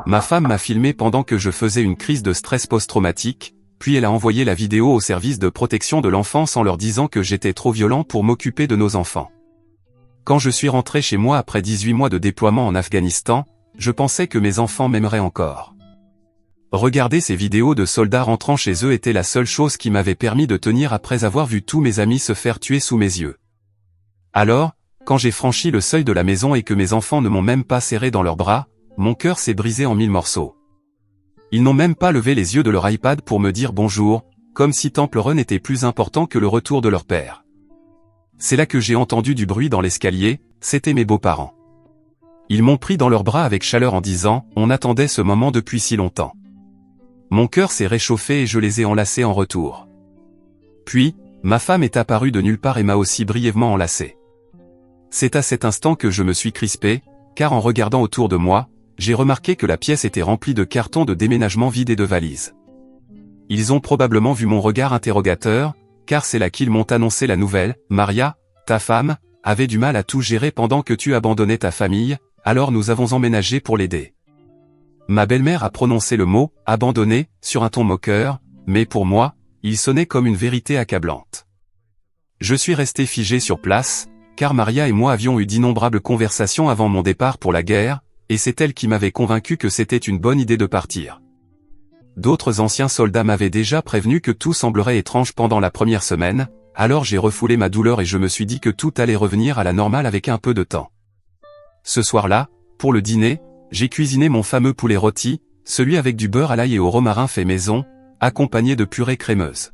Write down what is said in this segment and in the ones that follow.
Ma femme m'a filmé pendant que je faisais une crise de stress post-traumatique, puis elle a envoyé la vidéo au service de protection de l'enfance en leur disant que j'étais trop violent pour m'occuper de nos enfants. Quand je suis rentré chez moi après 18 mois de déploiement en Afghanistan, je pensais que mes enfants m'aimeraient encore. Regarder ces vidéos de soldats rentrant chez eux était la seule chose qui m'avait permis de tenir après avoir vu tous mes amis se faire tuer sous mes yeux. Alors, quand j'ai franchi le seuil de la maison et que mes enfants ne m'ont même pas serré dans leurs bras, mon cœur s'est brisé en 1000 morceaux. Ils n'ont même pas levé les yeux de leur iPad pour me dire bonjour, comme si Temple Run était plus important que le retour de leur père. C'est là que j'ai entendu du bruit dans l'escalier, c'étaient mes beaux-parents. Ils m'ont pris dans leurs bras avec chaleur en disant « On attendait ce moment depuis si longtemps ». Mon cœur s'est réchauffé et je les ai enlacés en retour. Puis, ma femme est apparue de nulle part et m'a aussi brièvement enlacé. C'est à cet instant que je me suis crispé, car en regardant autour de moi, j'ai remarqué que la pièce était remplie de cartons de déménagement vides et de valises. Ils ont probablement vu mon regard interrogateur, car c'est là qu'ils m'ont annoncé la nouvelle « Maria, ta femme, avait du mal à tout gérer pendant que tu abandonnais ta famille, alors nous avons emménagé pour l'aider. » Ma belle-mère a prononcé le mot « abandonné » sur un ton moqueur, mais pour moi, il sonnait comme une vérité accablante. Je suis resté figé sur place, car Maria et moi avions eu d'innombrables conversations avant mon départ pour la guerre, et c'est elle qui m'avait convaincu que c'était une bonne idée de partir. D'autres anciens soldats m'avaient déjà prévenu que tout semblerait étrange pendant la première semaine, alors j'ai refoulé ma douleur et je me suis dit que tout allait revenir à la normale avec un peu de temps. Ce soir-là, pour le dîner, j'ai cuisiné mon fameux poulet rôti, celui avec du beurre à l'ail et au romarin fait maison, accompagné de purée crémeuse.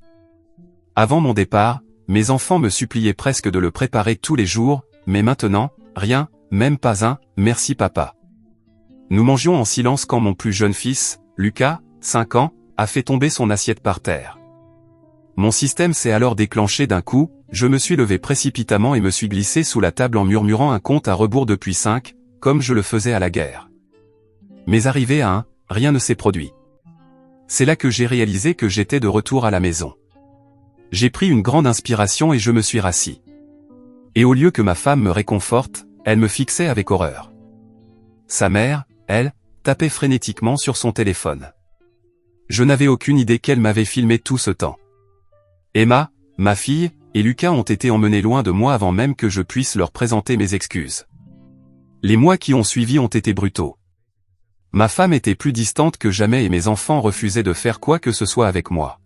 Avant mon départ, mes enfants me suppliaient presque de le préparer tous les jours, mais maintenant, rien, même pas un « merci papa ». Nous mangions en silence quand mon plus jeune fils, Lucas, 5 ans, a fait tomber son assiette par terre. Mon système s'est alors déclenché d'un coup, je me suis levé précipitamment et me suis glissé sous la table en murmurant un compte à rebours depuis 5, comme je le faisais à la guerre. Mais arrivé à 1, rien ne s'est produit. C'est là que j'ai réalisé que j'étais de retour à la maison. J'ai pris une grande inspiration et je me suis rassis. Et au lieu que ma femme me réconforte, elle me fixait avec horreur. Sa mère, elle, tapait frénétiquement sur son téléphone. Je n'avais aucune idée qu'elle m'avait filmé tout ce temps. Emma, ma fille, et Lucas ont été emmenés loin de moi avant même que je puisse leur présenter mes excuses. Les mois qui ont suivi ont été brutaux. Ma femme était plus distante que jamais et mes enfants refusaient de faire quoi que ce soit avec moi.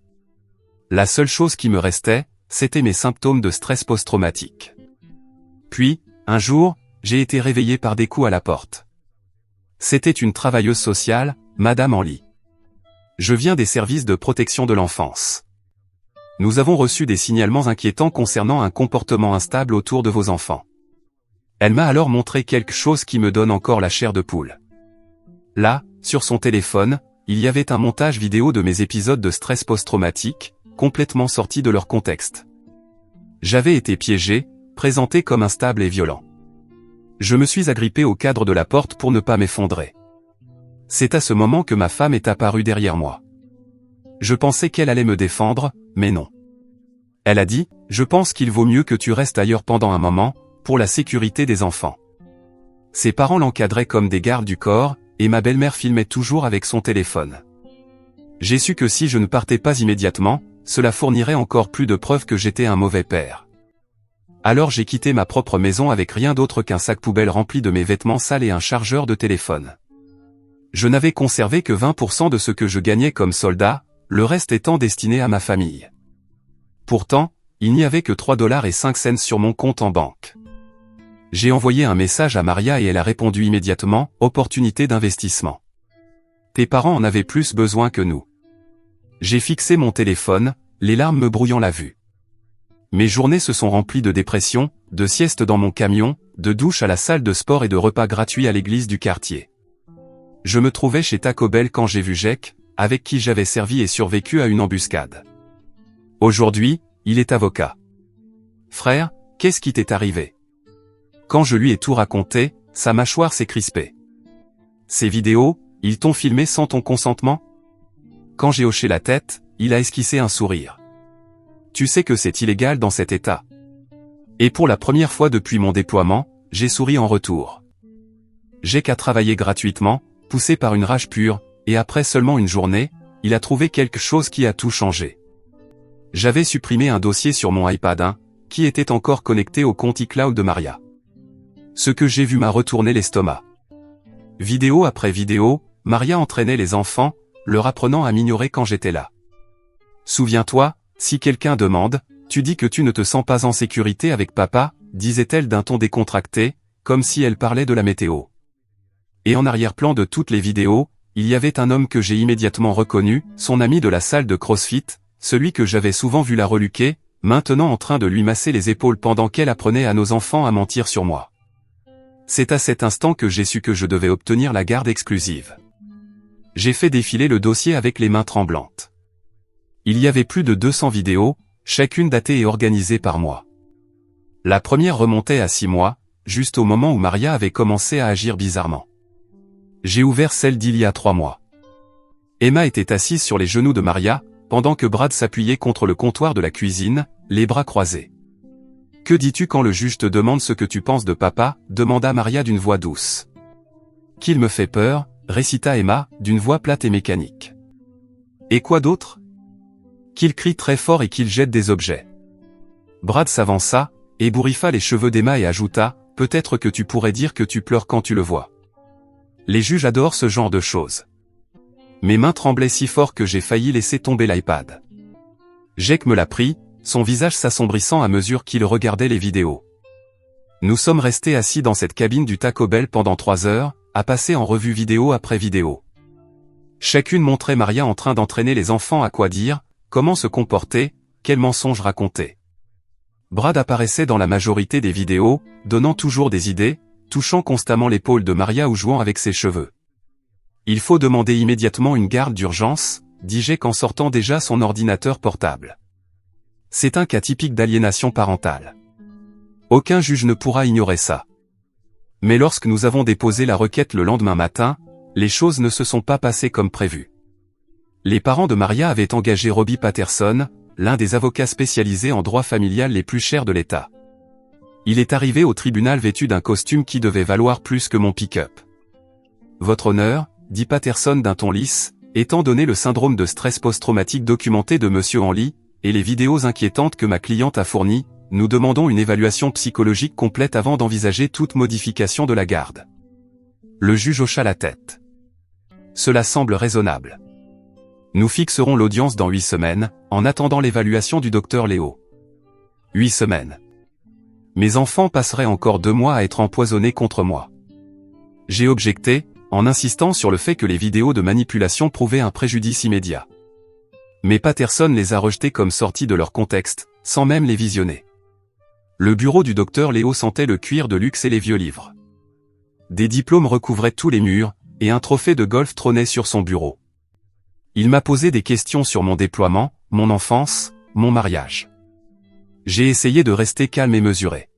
La seule chose qui me restait, c'était mes symptômes de stress post-traumatique. Puis, un jour, j'ai été réveillé par des coups à la porte. C'était une travailleuse sociale, Madame Henly. Je viens des services de protection de l'enfance. Nous avons reçu des signalements inquiétants concernant un comportement instable autour de vos enfants. Elle m'a alors montré quelque chose qui me donne encore la chair de poule. Là, sur son téléphone, il y avait un montage vidéo de mes épisodes de stress post-traumatique, complètement sortis de leur contexte. J'avais été piégé, présenté comme instable et violent. Je me suis agrippé au cadre de la porte pour ne pas m'effondrer. C'est à ce moment que ma femme est apparue derrière moi. Je pensais qu'elle allait me défendre, mais non. Elle a dit, « Je pense qu'il vaut mieux que tu restes ailleurs pendant un moment, pour la sécurité des enfants. » Ses parents l'encadraient comme des gardes du corps, et ma belle-mère filmait toujours avec son téléphone. J'ai su que si je ne partais pas immédiatement, cela fournirait encore plus de preuves que j'étais un mauvais père. Alors j'ai quitté ma propre maison avec rien d'autre qu'un sac poubelle rempli de mes vêtements sales et un chargeur de téléphone. Je n'avais conservé que 20% de ce que je gagnais comme soldat, le reste étant destiné à ma famille. Pourtant, il n'y avait que 3,05 $ sur mon compte en banque. J'ai envoyé un message à Maria et elle a répondu immédiatement, « Opportunité d'investissement. Tes parents en avaient plus besoin que nous. » J'ai fixé mon téléphone, les larmes me brouillant la vue. Mes journées se sont remplies de dépression, de siestes dans mon camion, de douches à la salle de sport et de repas gratuits à l'église du quartier. Je me trouvais chez Taco Bell quand j'ai vu Jake, avec qui j'avais servi et survécu à une embuscade. Aujourd'hui, il est avocat. « Frère, qu'est-ce qui t'est arrivé ?» Quand je lui ai tout raconté, sa mâchoire s'est crispée. « Ces vidéos, ils t'ont filmé sans ton consentement ?» Quand j'ai hoché la tête, il a esquissé un sourire. « Tu sais que c'est illégal dans cet état. » Et pour la première fois depuis mon déploiement, j'ai souri en retour. J'ai qu'à travailler gratuitement, poussé par une rage pure, et après seulement une journée, il a trouvé quelque chose qui a tout changé. J'avais supprimé un dossier sur mon iPad 1, qui était encore connecté au compte iCloud de Maria. Ce que j'ai vu m'a retourné l'estomac. Vidéo après vidéo, Maria entraînait les enfants, leur apprenant à m'ignorer quand j'étais là. Souviens-toi, si quelqu'un demande, tu dis que tu ne te sens pas en sécurité avec papa, disait-elle d'un ton décontracté, comme si elle parlait de la météo. Et en arrière-plan de toutes les vidéos, il y avait un homme que j'ai immédiatement reconnu, son ami de la salle de CrossFit, celui que j'avais souvent vu la reluquer, maintenant en train de lui masser les épaules pendant qu'elle apprenait à nos enfants à mentir sur moi. C'est à cet instant que j'ai su que je devais obtenir la garde exclusive. J'ai fait défiler le dossier avec les mains tremblantes. Il y avait plus de 200 vidéos, chacune datée et organisée par moi. La première remontait à 6 mois, juste au moment où Maria avait commencé à agir bizarrement. J'ai ouvert celle d'il y a 3 mois. Emma était assise sur les genoux de Maria, pendant que Brad s'appuyait contre le comptoir de la cuisine, les bras croisés. « Que dis-tu quand le juge te demande ce que tu penses de papa ?» demanda Maria d'une voix douce. « Qu'il me fait peur », récita Emma, d'une voix plate et mécanique. « Et quoi d'autre ?»« Qu'il crie très fort et qu'il jette des objets. » Brad s'avança, ébouriffa les cheveux d'Emma et ajouta, « Peut-être que tu pourrais dire que tu pleures quand tu le vois. » Les juges adorent ce genre de choses. Mes mains tremblaient si fort que j'ai failli laisser tomber l'iPad. Jake me l'a pris, son visage s'assombrissant à mesure qu'il regardait les vidéos. Nous sommes restés assis dans cette cabine du Taco Bell pendant 3 heures, à passer en revue vidéo après vidéo. Chacune montrait Maria en train d'entraîner les enfants à quoi dire, comment se comporter, quels mensonges raconter. Brad apparaissait dans la majorité des vidéos, donnant toujours des idées, touchant constamment l'épaule de Maria ou jouant avec ses cheveux. « Il faut demander immédiatement une garde d'urgence », dit Jake en sortant déjà son ordinateur portable. C'est un cas typique d'aliénation parentale. Aucun juge ne pourra ignorer ça. Mais lorsque nous avons déposé la requête le lendemain matin, les choses ne se sont pas passées comme prévu. Les parents de Maria avaient engagé Robbie Patterson, l'un des avocats spécialisés en droit familial les plus chers de l'État. Il est arrivé au tribunal vêtu d'un costume qui devait valoir plus que mon pick-up. « Votre honneur », dit Patterson d'un ton lisse, étant donné le syndrome de stress post-traumatique documenté de Monsieur Henley, et les vidéos inquiétantes que ma cliente a fournies, nous demandons une évaluation psychologique complète avant d'envisager toute modification de la garde. Le juge hocha la tête. Cela semble raisonnable. Nous fixerons l'audience dans 8 semaines, en attendant l'évaluation du docteur Léo. 8 semaines. Mes enfants passeraient encore 2 mois à être empoisonnés contre moi. J'ai objecté, en insistant sur le fait que les vidéos de manipulation prouvaient un préjudice immédiat. Mais Patterson les a rejetées comme sorties de leur contexte, sans même les visionner. Le bureau du docteur Léo sentait le cuir de luxe et les vieux livres. Des diplômes recouvraient tous les murs, et un trophée de golf trônait sur son bureau. Il m'a posé des questions sur mon déploiement, mon enfance, mon mariage. J'ai essayé de rester calme et mesuré.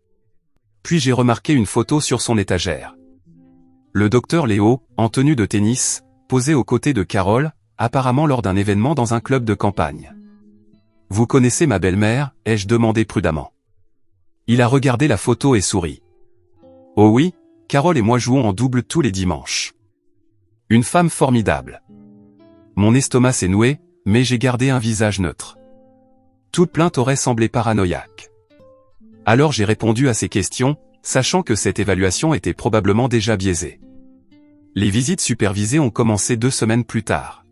Puis j'ai remarqué une photo sur son étagère. Le docteur Léo, en tenue de tennis, posait aux côtés de Carole, apparemment lors d'un événement dans un club de campagne. « Vous connaissez ma belle-mère » ai-je demandé prudemment. Il a regardé la photo et sourit. « Oh oui, Carole et moi jouons en double tous les dimanches. Une femme formidable. » Mon estomac s'est noué, mais j'ai gardé un visage neutre. Toute plainte aurait semblé paranoïaque. Alors j'ai répondu à ces questions, sachant que cette évaluation était probablement déjà biaisée. Les visites supervisées ont commencé 2 semaines plus tard.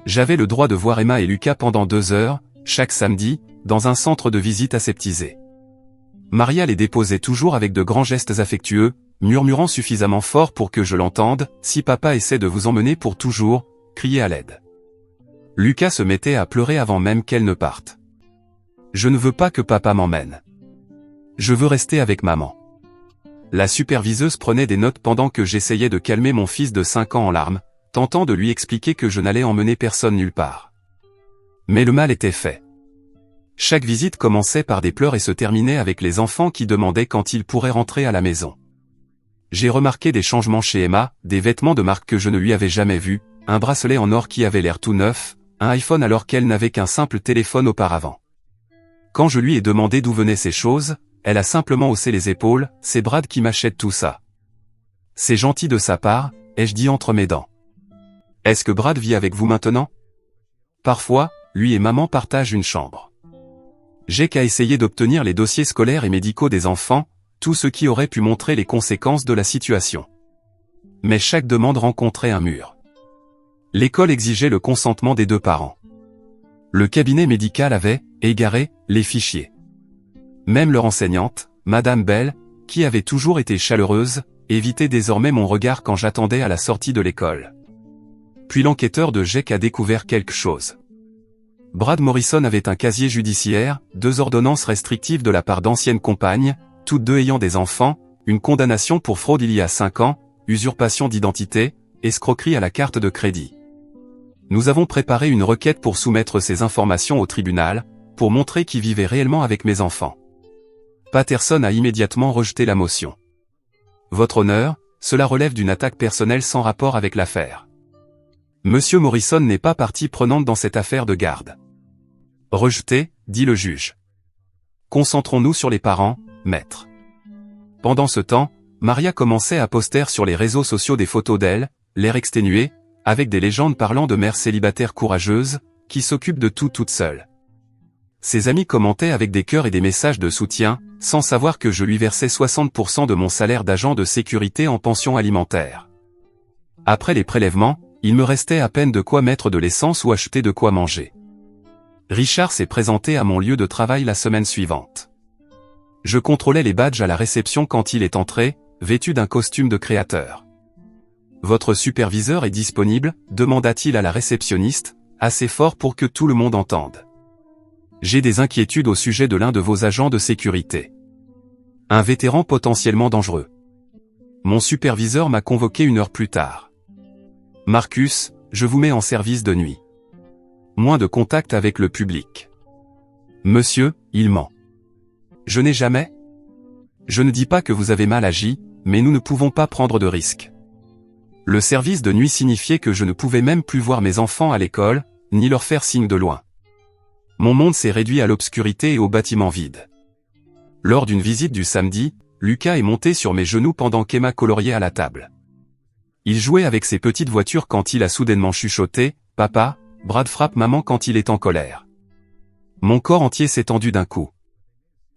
J'avais le droit de voir Emma et Lucas pendant 2 heures, chaque samedi, dans un centre de visite aseptisé. Maria les déposait toujours avec de grands gestes affectueux, murmurant suffisamment fort pour que je l'entende, « Si papa essaie de vous emmener pour toujours », criait à l'aide. Lucas se mettait à pleurer avant même qu'elle ne parte. « Je ne veux pas que papa m'emmène. Je veux rester avec maman. » La superviseuse prenait des notes pendant que j'essayais de calmer mon fils de 5 ans en larmes, tentant de lui expliquer que je n'allais emmener personne nulle part. Mais le mal était fait. Chaque visite commençait par des pleurs et se terminait avec les enfants qui demandaient quand ils pourraient rentrer à la maison. J'ai remarqué des changements chez Emma, des vêtements de marque que je ne lui avais jamais vus, un bracelet en or qui avait l'air tout neuf, un iPhone alors qu'elle n'avait qu'un simple téléphone auparavant. Quand je lui ai demandé d'où venaient ces choses, elle a simplement haussé les épaules, « C'est Brad qui m'achète tout ça. » C'est gentil de sa part, ai-je dit entre mes dents. Est-ce que Brad vit avec vous maintenant? Parfois, lui et maman partagent une chambre. Jake a essayé d'obtenir les dossiers scolaires et médicaux des enfants, tout ce qui aurait pu montrer les conséquences de la situation. Mais chaque demande rencontrait un mur. L'école exigeait le consentement des deux parents. Le cabinet médical avait égaré les fichiers. Même leur enseignante, Madame Bell, qui avait toujours été chaleureuse, évitait désormais mon regard quand j'attendais à la sortie de l'école. Puis l'enquêteur de Jake a découvert quelque chose. Brad Morrison avait un casier judiciaire, 2 ordonnances restrictives de la part d'anciennes compagnes, toutes deux ayant des enfants, une condamnation pour fraude il y a 5 ans, usurpation d'identité, escroquerie à la carte de crédit. Nous avons préparé une requête pour soumettre ces informations au tribunal, pour montrer qui vivait réellement avec mes enfants. Patterson a immédiatement rejeté la motion. Votre honneur, cela relève d'une attaque personnelle sans rapport avec l'affaire. Monsieur Morrison n'est pas partie prenante dans cette affaire de garde. Rejeté, dit le juge. Concentrons-nous sur les parents, maître. Pendant ce temps, Maria commençait à poster sur les réseaux sociaux des photos d'elle, l'air exténué, avec des légendes parlant de mère célibataire courageuse, qui s'occupe de tout toute seule. Ses amis commentaient avec des cœurs et des messages de soutien, sans savoir que je lui versais 60% de mon salaire d'agent de sécurité en pension alimentaire. Après les prélèvements, il me restait à peine de quoi mettre de l'essence ou acheter de quoi manger. Richard s'est présenté à mon lieu de travail la semaine suivante. Je contrôlais les badges à la réception quand il est entré, vêtu d'un costume de créateur. « Votre superviseur est disponible ?» demanda-t-il à la réceptionniste, assez fort pour que tout le monde entende. « J'ai des inquiétudes au sujet de l'un de vos agents de sécurité. Un vétéran potentiellement dangereux. » Mon superviseur m'a convoqué 1 heure plus tard. « Marcus, je vous mets en service de nuit. Moins de contact avec le public. »« Monsieur, il ment. »« Je n'ai jamais. » »« Je ne dis pas que vous avez mal agi, mais nous ne pouvons pas prendre de risques. » Le service de nuit signifiait que je ne pouvais même plus voir mes enfants à l'école, ni leur faire signe de loin. Mon monde s'est réduit à l'obscurité et au bâtiment vide. Lors d'une visite du samedi, Lucas est monté sur mes genoux pendant qu'Emma coloriait à la table. Il jouait avec ses petites voitures quand il a soudainement chuchoté « Papa, Brad frappe maman quand il est en colère. » Mon corps entier s'est tendu d'un coup.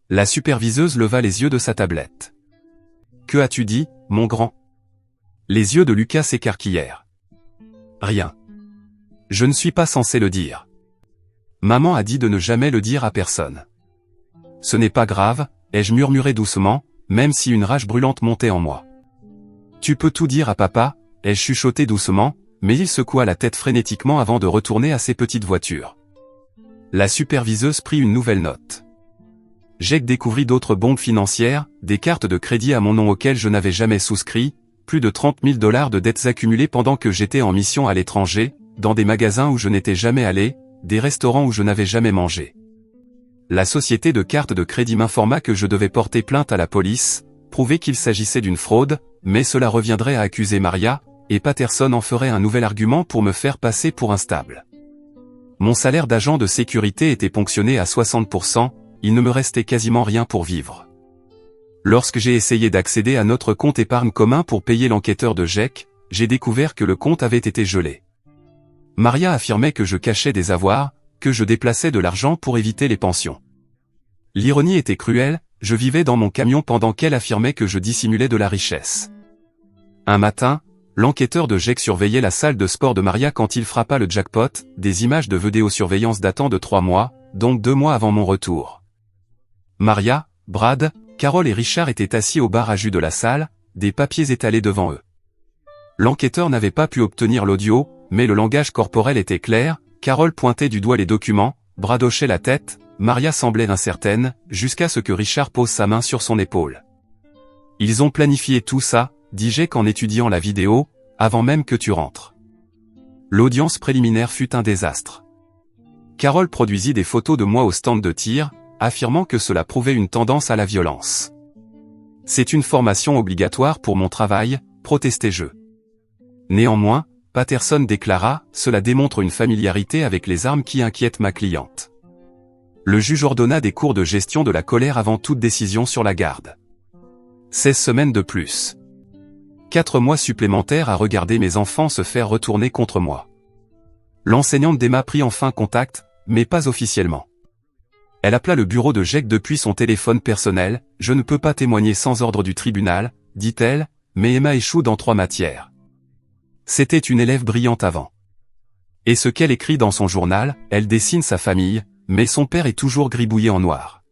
La superviseuse leva les yeux de sa tablette. « Que as-tu dit, mon grand ?» Les yeux de Lucas s'écarquillèrent. « Rien. Je ne suis pas censé le dire. Maman a dit de ne jamais le dire à personne. »« Ce n'est pas grave, » ai-je murmuré doucement, même si une rage brûlante montait en moi. « Tu peux tout dire à papa » ai-je chuchoté doucement, mais il secoua la tête frénétiquement avant de retourner à ses petites voitures. La superviseuse prit une nouvelle note. Jake découvrit d'autres bombes financières, des cartes de crédit à mon nom auxquelles je n'avais jamais souscrit, plus de 30 000 $ de dettes accumulées pendant que j'étais en mission à l'étranger, dans des magasins où je n'étais jamais allé, des restaurants où je n'avais jamais mangé. La société de cartes de crédit m'informa que je devais porter plainte à la police, prouver qu'il s'agissait d'une fraude, mais cela reviendrait à accuser Maria, et Patterson en ferait un nouvel argument pour me faire passer pour instable. Mon salaire d'agent de sécurité était ponctionné à 60%, il ne me restait quasiment rien pour vivre. Lorsque j'ai essayé d'accéder à notre compte épargne commun pour payer l'enquêteur de Jake, j'ai découvert que le compte avait été gelé. Maria affirmait que je cachais des avoirs, que je déplaçais de l'argent pour éviter les pensions. L'ironie était cruelle, je vivais dans mon camion pendant qu'elle affirmait que je dissimulais de la richesse. Un matin, l'enquêteur de Jake surveillait la salle de sport de Maria quand il frappa le jackpot, des images de vidéosurveillance datant de 3 mois, donc 2 mois avant mon retour. Maria, Brad, Carol et Richard étaient assis au bar à jus de la salle, des papiers étalés devant eux. L'enquêteur n'avait pas pu obtenir l'audio, mais le langage corporel était clair, Carol pointait du doigt les documents, Brad hochait la tête, Maria semblait incertaine, jusqu'à ce que Richard pose sa main sur son épaule. « Ils ont planifié tout ça, » dit Jake en étudiant la vidéo, « avant même que tu rentres. » L'audience préliminaire fut un désastre. Carol produisit des photos de moi au stand de tir, affirmant que cela prouvait une tendance à la violence. « C'est une formation obligatoire pour mon travail, protestai-je. Néanmoins, Patterson déclara, cela démontre une familiarité avec les armes qui inquiète ma cliente. Le juge ordonna des cours de gestion de la colère avant toute décision sur la garde. 16 semaines de plus. 4 mois supplémentaires à regarder mes enfants se faire retourner contre moi. L'enseignante d'Emma prit enfin contact, mais pas officiellement. Elle appela le bureau de Jake depuis son téléphone personnel. « Je ne peux pas témoigner sans ordre du tribunal, dit-elle, mais Emma échoue dans 3 matières. C'était une élève brillante avant. Et ce qu'elle écrit dans son journal, elle dessine sa famille, mais son père est toujours gribouillé en noir. »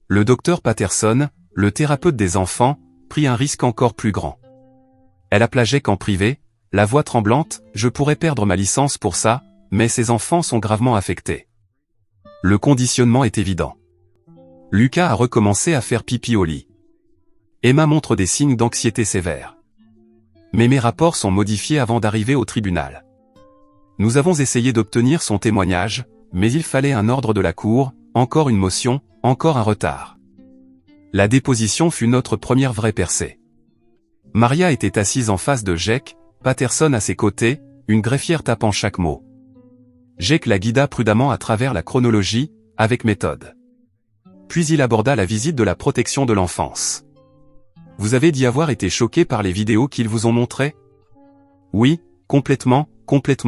Le docteur Patterson, le thérapeute des enfants, prit un risque encore plus grand. Elle appela Jake en privé, la voix tremblante, « Je pourrais perdre ma licence pour ça, mais ces enfants sont gravement affectés. » Le conditionnement est évident. Lucas a recommencé à faire pipi au lit. Emma montre des signes d'anxiété sévère. Mais mes rapports sont modifiés avant d'arriver au tribunal. Nous avons essayé d'obtenir son témoignage, mais il fallait un ordre de la cour, encore une motion, encore un retard. La déposition fut notre première vraie percée. Maria était assise en face de Jake, Patterson à ses côtés, une greffière tapant chaque mot. Jake la guida prudemment à travers la chronologie, avec méthode. Puis il aborda la visite de la protection de l'enfance. « Vous avez dit avoir été choqué par les vidéos qu'ils vous ont montrées ? » ?»« Oui, complètement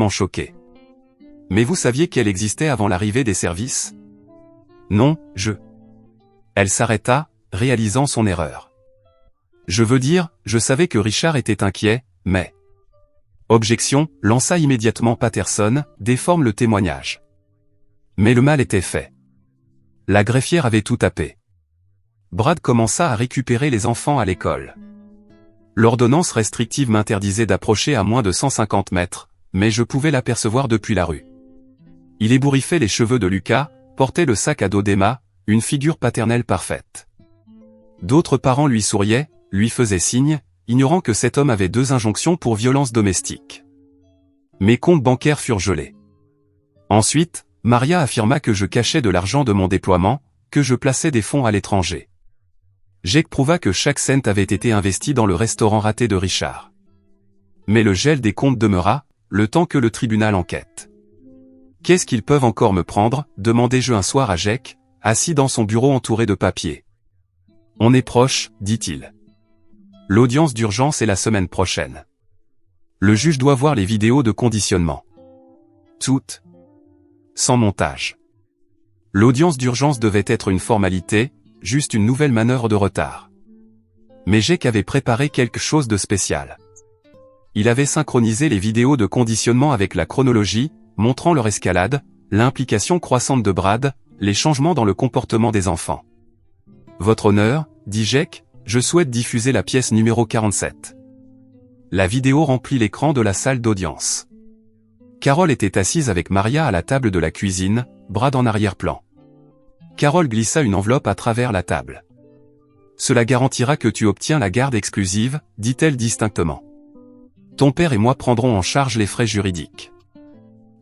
choqué. »« Mais vous saviez qu'elle existait avant l'arrivée des services ? » ?»« Non, je... » Elle s'arrêta, réalisant son erreur. « Je veux dire, je savais que Richard était inquiet, mais... » Objection, lança immédiatement Patterson, déforme le témoignage. Mais le mal était fait. La greffière avait tout tapé. Brad commença à récupérer les enfants à l'école. L'ordonnance restrictive m'interdisait d'approcher à moins de 150 mètres, mais je pouvais l'apercevoir depuis la rue. Il ébouriffait les cheveux de Lucas, portait le sac à dos d'Emma, une figure paternelle parfaite. D'autres parents lui souriaient, lui faisaient signe, ignorant que cet homme avait 2 injonctions pour violence domestique. Mes comptes bancaires furent gelés. Ensuite, Maria affirma que je cachais de l'argent de mon déploiement, que je plaçais des fonds à l'étranger. Jake prouva que chaque cent avait été investi dans le restaurant raté de Richard. Mais le gel des comptes demeura, le temps que le tribunal enquête. « Qu'est-ce qu'ils peuvent encore me prendre ?» demandai-je un soir à Jake, assis dans son bureau entouré de papiers. « On est proche, dit-il. L'audience d'urgence est la semaine prochaine. Le juge doit voir les vidéos de conditionnement. Toutes. Sans montage. » L'audience d'urgence devait être une formalité, juste une nouvelle manœuvre de retard. Mais Jake avait préparé quelque chose de spécial. Il avait synchronisé les vidéos de conditionnement avec la chronologie, montrant leur escalade, l'implication croissante de Brad, les changements dans le comportement des enfants. « Votre honneur, dit Jake, je souhaite diffuser la pièce numéro 47. » La vidéo remplit l'écran de la salle d'audience. Carol était assise avec Maria à la table de la cuisine, Brad en arrière-plan. Carol glissa une enveloppe à travers la table. « Cela garantira que tu obtiens la garde exclusive, dit-elle distinctement. Ton père et moi prendrons en charge les frais juridiques.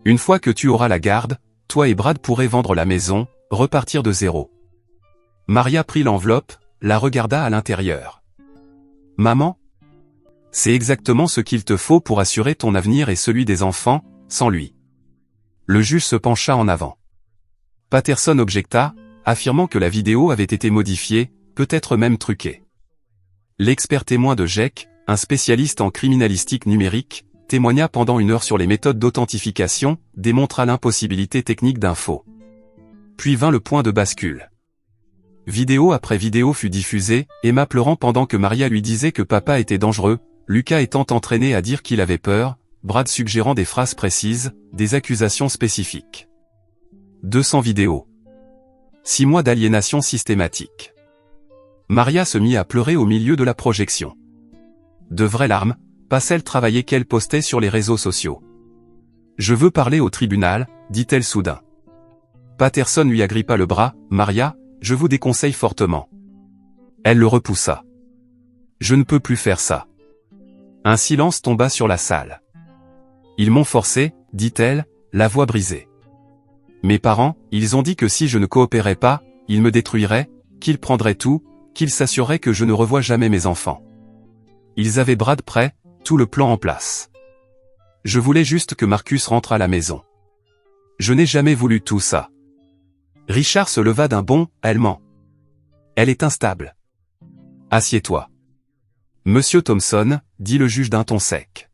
Une fois que tu auras la garde, toi et Brad pourrez vendre la maison, repartir de zéro. » Maria prit l'enveloppe, la regarda à l'intérieur. « Maman ? C'est exactement ce qu'il te faut pour assurer ton avenir et celui des enfants, sans lui. » Le juge se pencha en avant. Patterson objecta, affirmant que la vidéo avait été modifiée, peut-être même truquée. L'expert témoin de Jake, un spécialiste en criminalistique numérique, témoigna pendant 1 heure sur les méthodes d'authentification, démontra l'impossibilité technique d'un faux. Puis vint le point de bascule. Vidéo après vidéo fut diffusée, Emma pleurant pendant que Maria lui disait que papa était dangereux, Lucas étant entraîné à dire qu'il avait peur, Brad suggérant des phrases précises, des accusations spécifiques. 200 vidéos. 6 mois d'aliénation systématique. Maria se mit à pleurer au milieu de la projection. De vraies larmes, pas celles travaillées qu'elle postait sur les réseaux sociaux. « Je veux parler au tribunal, dit-elle soudain. Patterson lui agrippa le bras, « Maria, je vous déconseille fortement. » Elle le repoussa. « Je ne peux plus faire ça. » Un silence tomba sur la salle. « Ils m'ont forcé, dit-elle, la voix brisée. Mes parents, ils ont dit que si je ne coopérais pas, ils me détruiraient, qu'ils prendraient tout, qu'ils s'assureraient que je ne revois jamais mes enfants. Ils avaient Brad prêt, tout le plan en place. Je voulais juste que Marcus rentre à la maison. Je n'ai jamais voulu tout ça. » Richard se leva d'un bond, « Elle ment. Elle est instable. Assieds-toi. » Monsieur Thompson, dit le juge d'un ton sec.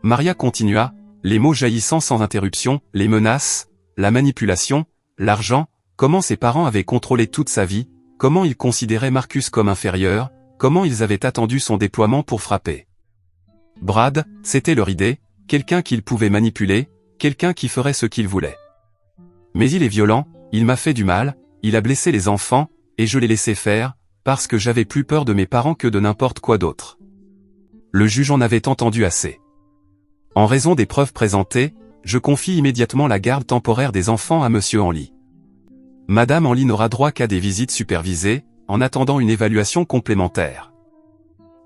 Maria continua, les mots jaillissant sans interruption, les menaces, la manipulation, l'argent, comment ses parents avaient contrôlé toute sa vie, comment ils considéraient Marcus comme inférieur, comment ils avaient attendu son déploiement pour frapper. Brad, c'était leur idée, quelqu'un qu'ils pouvaient manipuler, quelqu'un qui ferait ce qu'il voulait. Mais il est violent, il m'a fait du mal, il a blessé les enfants, et je l'ai laissé faire, parce que j'avais plus peur de mes parents que de n'importe quoi d'autre. Le juge en avait entendu assez. En raison des preuves présentées, je confie immédiatement la garde temporaire des enfants à Monsieur Henley. Madame Henley n'aura droit qu'à des visites supervisées, en attendant une évaluation complémentaire.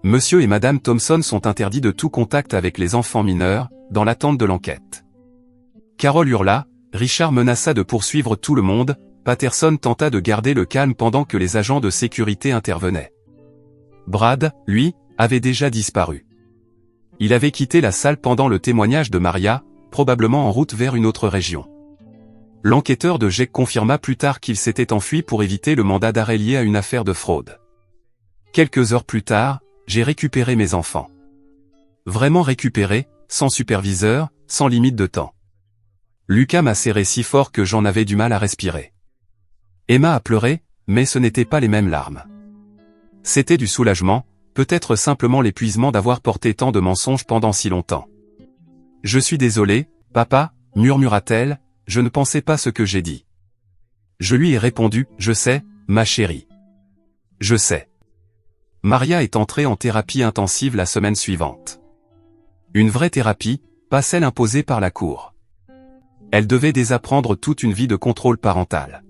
Monsieur et Madame Thompson sont interdits de tout contact avec les enfants mineurs, dans l'attente de l'enquête. Carol hurla, Richard menaça de poursuivre tout le monde, Patterson tenta de garder le calme pendant que les agents de sécurité intervenaient. Brad, lui, avait déjà disparu. Il avait quitté la salle pendant le témoignage de Maria, probablement en route vers une autre région. L'enquêteur de GEC confirma plus tard qu'il s'était enfui pour éviter le mandat d'arrêt lié à une affaire de fraude. Quelques heures plus tard, j'ai récupéré mes enfants. Vraiment récupéré, sans superviseur, sans limite de temps. Lucas m'a serré si fort que j'en avais du mal à respirer. Emma a pleuré, mais ce n'étaient pas les mêmes larmes. C'était du soulagement, peut-être simplement l'épuisement d'avoir porté tant de mensonges pendant si longtemps. « Je suis désolé, papa, murmura-t-elle, je ne pensais pas ce que j'ai dit. » Je lui ai répondu, « Je sais, ma chérie. Je sais. » Maria est entrée en thérapie intensive la semaine suivante. Une vraie thérapie, pas celle imposée par la cour. Elle devait désapprendre toute une vie de contrôle parental.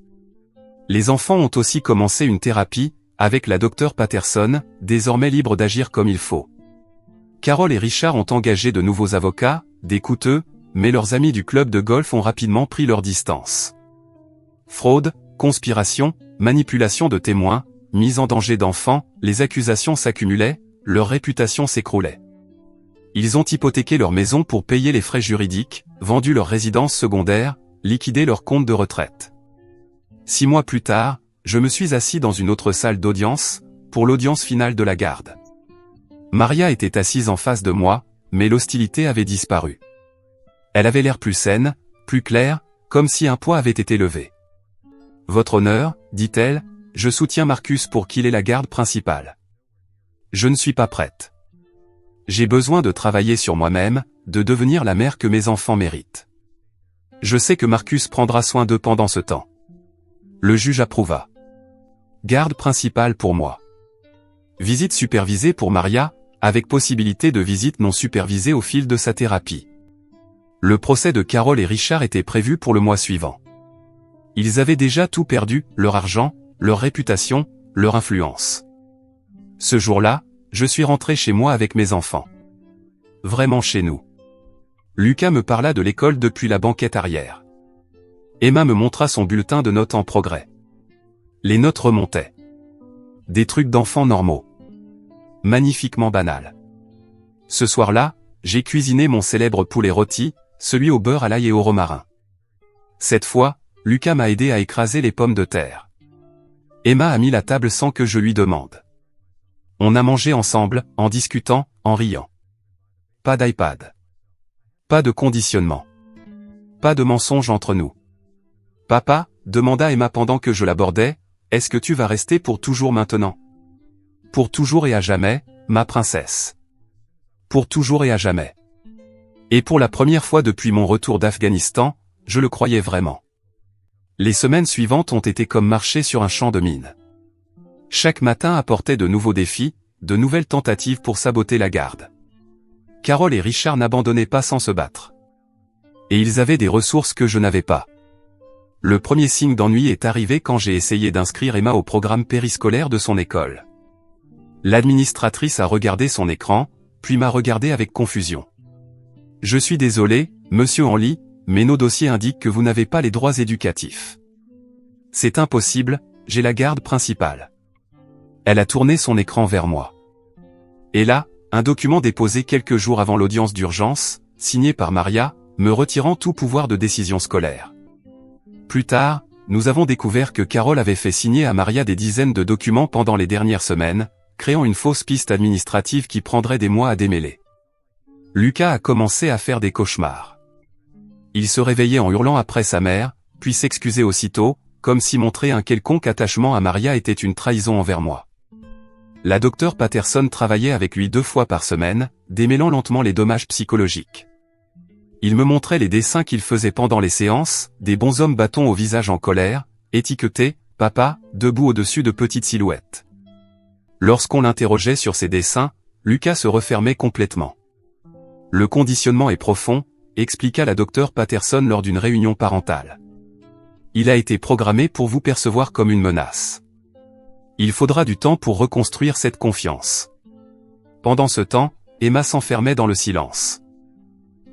Les enfants ont aussi commencé une thérapie, avec la docteure Patterson, désormais libre d'agir comme il faut. Carol et Richard ont engagé de nouveaux avocats, des coûteux, mais leurs amis du club de golf ont rapidement pris leur distance. Fraude, conspiration, manipulation de témoins, mise en danger d'enfants, les accusations s'accumulaient, leur réputation s'écroulait. Ils ont hypothéqué leur maison pour payer les frais juridiques, vendu leur résidence secondaire, liquidé leur compte de retraite. 6 mois plus tard, je me suis assis dans une autre salle d'audience, pour l'audience finale de la garde. Maria était assise en face de moi, mais l'hostilité avait disparu. Elle avait l'air plus saine, plus claire, comme si un poids avait été levé. « Votre honneur, dit-elle, je soutiens Marcus pour qu'il ait la garde principale. Je ne suis pas prête. J'ai besoin de travailler sur moi-même, de devenir la mère que mes enfants méritent. Je sais que Marcus prendra soin d'eux pendant ce temps. » Le juge approuva. Garde principale pour moi. Visite supervisée pour Maria, avec possibilité de visite non supervisée au fil de sa thérapie. Le procès de Carol et Richard était prévu pour le mois suivant. Ils avaient déjà tout perdu, leur argent, leur réputation, leur influence. Ce jour-là, je suis rentré chez moi avec mes enfants. Vraiment chez nous. Lucas me parla de l'école depuis la banquette arrière. Emma me montra son bulletin de notes en progrès. Les notes remontaient. Des trucs d'enfants normaux. Magnifiquement banals. Ce soir-là, j'ai cuisiné mon célèbre poulet rôti, celui au beurre à l'ail et au romarin. Cette fois, Lucas m'a aidé à écraser les pommes de terre. Emma a mis la table sans que je lui demande. On a mangé ensemble, en discutant, en riant. Pas d'iPad. Pas de conditionnement. Pas de mensonge entre nous. Papa, demanda Emma pendant que je l'abordais, est-ce que tu vas rester pour toujours maintenant? Pour toujours et à jamais, ma princesse. Pour toujours et à jamais. Et pour la première fois depuis mon retour d'Afghanistan, je le croyais vraiment. Les semaines suivantes ont été comme marcher sur un champ de mines. Chaque matin apportait de nouveaux défis, de nouvelles tentatives pour saboter la garde. Carol et Richard n'abandonnaient pas sans se battre. Et ils avaient des ressources que je n'avais pas. Le premier signe d'ennui est arrivé quand j'ai essayé d'inscrire Emma au programme périscolaire de son école. L'administratrice a regardé son écran, puis m'a regardé avec confusion. « Je suis désolé, monsieur Henley, mais nos dossiers indiquent que vous n'avez pas les droits éducatifs. »« C'est impossible, j'ai la garde principale. » Elle a tourné son écran vers moi. Et là, un document déposé quelques jours avant l'audience d'urgence, signé par Maria, me retirant tout pouvoir de décision scolaire. Plus tard, nous avons découvert que Carol avait fait signer à Maria des dizaines de documents pendant les dernières semaines, créant une fausse piste administrative qui prendrait des mois à démêler. Lucas a commencé à faire des cauchemars. Il se réveillait en hurlant après sa mère, puis s'excusait aussitôt, comme si montrer un quelconque attachement à Maria était une trahison envers moi. La docteure Patterson travaillait avec lui 2 fois par semaine, démêlant lentement les dommages psychologiques. Il me montrait les dessins qu'il faisait pendant les séances, des bonshommes bâtons au visage en colère, étiquetés « Papa », debout au-dessus de petites silhouettes. Lorsqu'on l'interrogeait sur ces dessins, Lucas se refermait complètement. Le conditionnement est profond, expliqua la docteure Patterson lors d'une réunion parentale. Il a été programmé pour vous percevoir comme une menace. Il faudra du temps pour reconstruire cette confiance. Pendant ce temps, Emma s'enfermait dans le silence.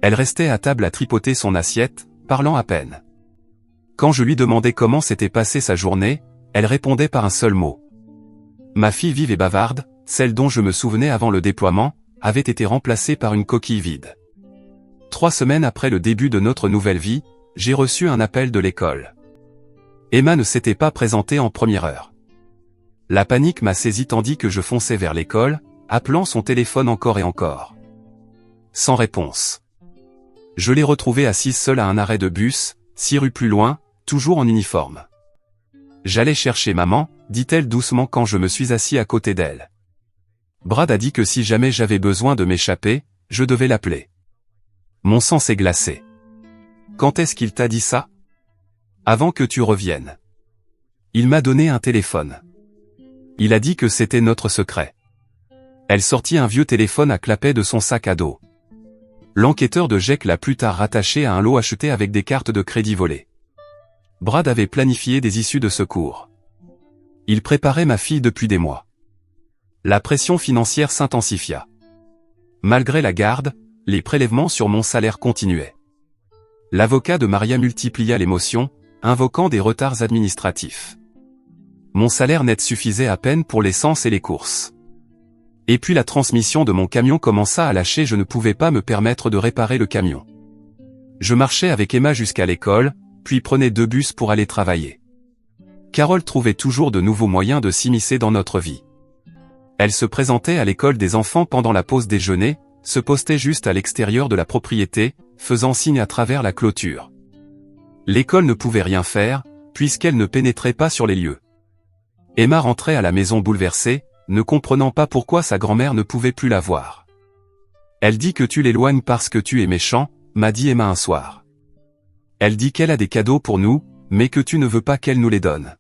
Elle restait à table à tripoter son assiette, parlant à peine. Quand je lui demandais comment s'était passée sa journée, elle répondait par un seul mot. Ma fille vive et bavarde, celle dont je me souvenais avant le déploiement, avait été remplacée par une coquille vide. 3 semaines après le début de notre nouvelle vie, j'ai reçu un appel de l'école. Emma ne s'était pas présentée en première heure. La panique m'a saisi tandis que je fonçais vers l'école, appelant son téléphone encore et encore. Sans réponse. Je l'ai retrouvée assise seule à un arrêt de bus, 6 rues plus loin, toujours en uniforme. J'allais chercher maman, dit-elle doucement quand je me suis assis à côté d'elle. Brad a dit que si jamais j'avais besoin de m'échapper, je devais l'appeler. Mon sang s'est glacé. Quand est-ce qu'il t'a dit ça? Avant que tu reviennes. Il m'a donné un téléphone. Il a dit que c'était notre secret. Elle sortit un vieux téléphone à clapet de son sac à dos. L'enquêteur de GEC l'a plus tard rattaché à un lot acheté avec des cartes de crédit volées. Brad avait planifié des issues de secours. Il préparait ma fille depuis des mois. La pression financière s'intensifia. Malgré la garde, les prélèvements sur mon salaire continuaient. L'avocat de Maria multiplia les motions, invoquant des retards administratifs. Mon salaire net suffisait à peine pour l'essence et les courses. Et puis la transmission de mon camion commença à lâcher, je ne pouvais pas me permettre de réparer le camion. Je marchais avec Emma jusqu'à l'école, puis prenais 2 bus pour aller travailler. Carole trouvait toujours de nouveaux moyens de s'immiscer dans notre vie. Elle se présentait à l'école des enfants pendant la pause déjeuner, se postait juste à l'extérieur de la propriété, faisant signe à travers la clôture. L'école ne pouvait rien faire, puisqu'elle ne pénétrait pas sur les lieux. Emma rentrait à la maison bouleversée, ne comprenant pas pourquoi sa grand-mère ne pouvait plus la voir. Elle dit que tu l'éloignes parce que tu es méchant, m'a dit Emma un soir. Elle dit qu'elle a des cadeaux pour nous, mais que tu ne veux pas qu'elle nous les donne.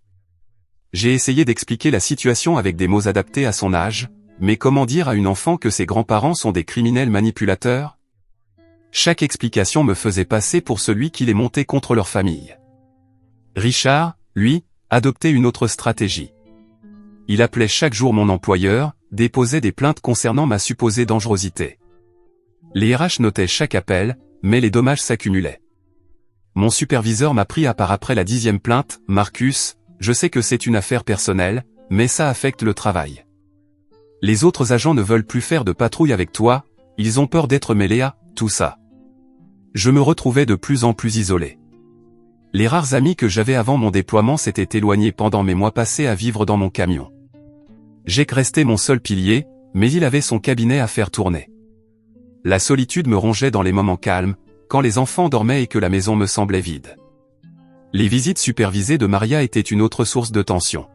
J'ai essayé d'expliquer la situation avec des mots adaptés à son âge, mais comment dire à une enfant que ses grands-parents sont des criminels manipulateurs? Chaque explication me faisait passer pour celui qui les montait contre leur famille. Richard, lui, adoptait une autre stratégie. Il appelait chaque jour mon employeur, déposait des plaintes concernant ma supposée dangerosité. Les RH notaient chaque appel, mais les dommages s'accumulaient. Mon superviseur m'a pris à part après la 10e plainte, Marcus, je sais que c'est une affaire personnelle, mais ça affecte le travail. Les autres agents ne veulent plus faire de patrouille avec toi, ils ont peur d'être mêlés à tout ça. Je me retrouvais de plus en plus isolé. Les rares amis que j'avais avant mon déploiement s'étaient éloignés pendant mes mois passés à vivre dans mon camion. Jake restait mon seul pilier, mais il avait son cabinet à faire tourner. La solitude me rongeait dans les moments calmes, quand les enfants dormaient et que la maison me semblait vide. Les visites supervisées de Maria étaient une autre source de tension.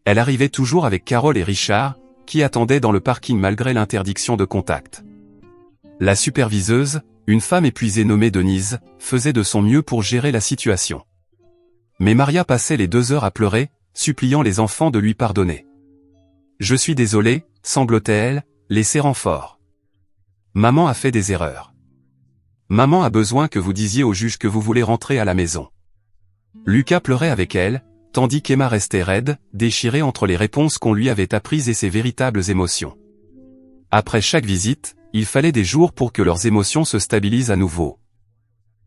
Elle arrivait toujours avec Carole et Richard, qui attendaient dans le parking malgré l'interdiction de contact. La superviseuse, une femme épuisée nommée Denise, faisait de son mieux pour gérer la situation. Mais Maria passait les 2 heures à pleurer, suppliant les enfants de lui pardonner. « Je suis désolée », sanglotait-elle, les serrant fort. « Maman a fait des erreurs. Maman a besoin que vous disiez au juge que vous voulez rentrer à la maison. » Lucas pleurait avec elle, tandis qu'Emma restait raide, déchirée entre les réponses qu'on lui avait apprises et ses véritables émotions. Après chaque visite, il fallait des jours pour que leurs émotions se stabilisent à nouveau.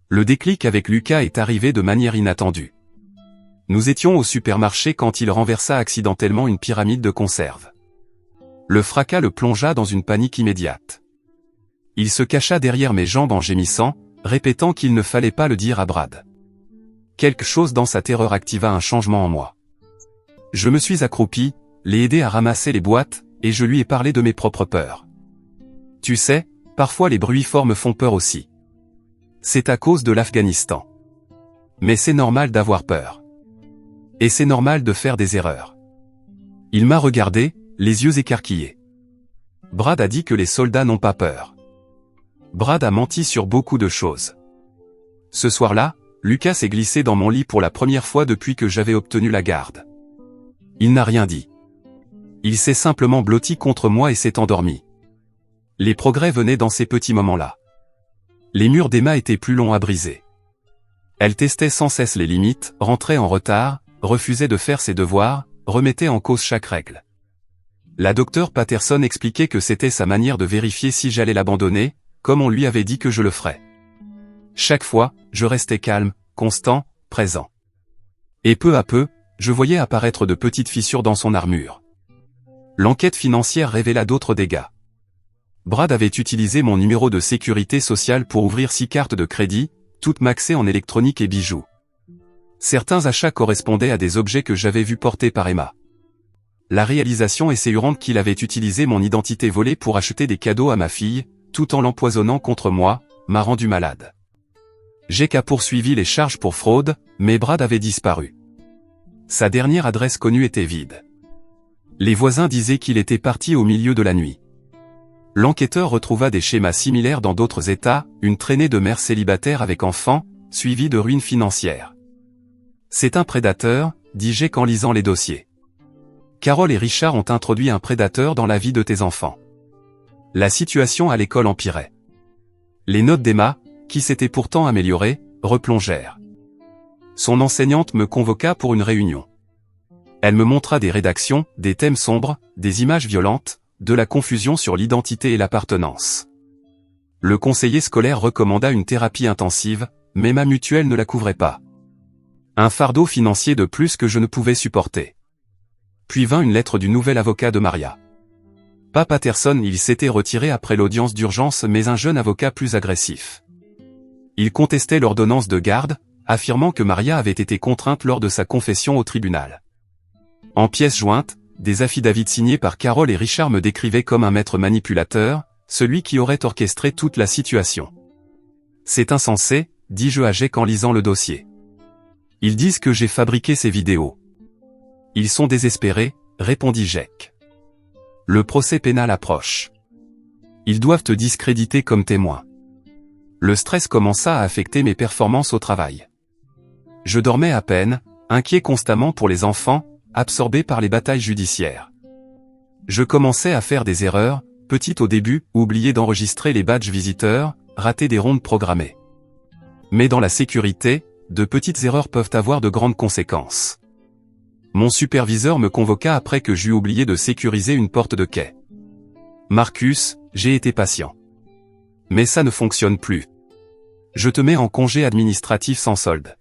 Le déclic avec Lucas est arrivé de manière inattendue. Nous étions au supermarché quand il renversa accidentellement une pyramide de conserve. Le fracas le plongea dans une panique immédiate. Il se cacha derrière mes jambes en gémissant, répétant qu'il ne fallait pas le dire à Brad. Quelque chose dans sa terreur activa un changement en moi. Je me suis accroupi, l'ai aidé à ramasser les boîtes, et je lui ai parlé de mes propres peurs. Tu sais, parfois les bruits forts me font peur aussi. C'est à cause de l'Afghanistan. Mais c'est normal d'avoir peur. Et c'est normal de faire des erreurs. Il m'a regardé, les yeux écarquillés. Brad a dit que les soldats n'ont pas peur. Brad a menti sur beaucoup de choses. Ce soir-là, Lucas s'est glissé dans mon lit pour la première fois depuis que j'avais obtenu la garde. Il n'a rien dit. Il s'est simplement blotti contre moi et s'est endormi. Les progrès venaient dans ces petits moments-là. Les murs d'Emma étaient plus longs à briser. Elle testait sans cesse les limites, rentrait en retard, refusait de faire ses devoirs, remettait en cause chaque règle. La docteure Patterson expliquait que c'était sa manière de vérifier si j'allais l'abandonner, comme on lui avait dit que je le ferais. Chaque fois, je restais calme, constant, présent. Et peu à peu, je voyais apparaître de petites fissures dans son armure. L'enquête financière révéla d'autres dégâts. Brad avait utilisé mon numéro de sécurité sociale pour ouvrir 6 cartes de crédit, toutes maxées en électronique et bijoux. Certains achats correspondaient à des objets que j'avais vus porter par Emma. La réalisation essayante qu'il avait utilisé mon identité volée pour acheter des cadeaux à ma fille, tout en l'empoisonnant contre moi, m'a rendu malade. Jake a poursuivi les charges pour fraude, mais Brad avait disparu. Sa dernière adresse connue était vide. Les voisins disaient qu'il était parti au milieu de la nuit. L'enquêteur retrouva des schémas similaires dans d'autres États, une traînée de mères célibataires avec enfants, suivie de ruines financières. C'est un prédateur, dit Jake en lisant les dossiers. Carol et Richard ont introduit un prédateur dans la vie de tes enfants. La situation à l'école empirait. Les notes d'Emma, qui s'étaient pourtant améliorées, replongèrent. Son enseignante me convoqua pour une réunion. Elle me montra des rédactions, des thèmes sombres, des images violentes, de la confusion sur l'identité et l'appartenance. Le conseiller scolaire recommanda une thérapie intensive, mais ma mutuelle ne la couvrait pas. Un fardeau financier de plus que je ne pouvais supporter. Puis vint une lettre du nouvel avocat de Maria. Pas Patterson, il s'était retiré après l'audience d'urgence, mais un jeune avocat plus agressif. Il contestait l'ordonnance de garde, affirmant que Maria avait été contrainte lors de sa confession au tribunal. En pièces jointes, des affidavits signés par Carol et Richard me décrivaient comme un maître manipulateur, celui qui aurait orchestré toute la situation. C'est insensé, dis-je à Jake en lisant le dossier. Ils disent que j'ai fabriqué ces vidéos. Ils sont désespérés, répondit Jake. Le procès pénal approche. Ils doivent te discréditer comme témoin. Le stress commença à affecter mes performances au travail. Je dormais à peine, inquiet constamment pour les enfants, absorbé par les batailles judiciaires. Je commençais à faire des erreurs, petites au début, oublier d'enregistrer les badges visiteurs, rater des rondes programmées. Mais dans la sécurité, de petites erreurs peuvent avoir de grandes conséquences. Mon superviseur me convoqua après que j'eus oublié de sécuriser une porte de quai. Marcus, j'ai été patient. Mais ça ne fonctionne plus. Je te mets en congé administratif sans solde.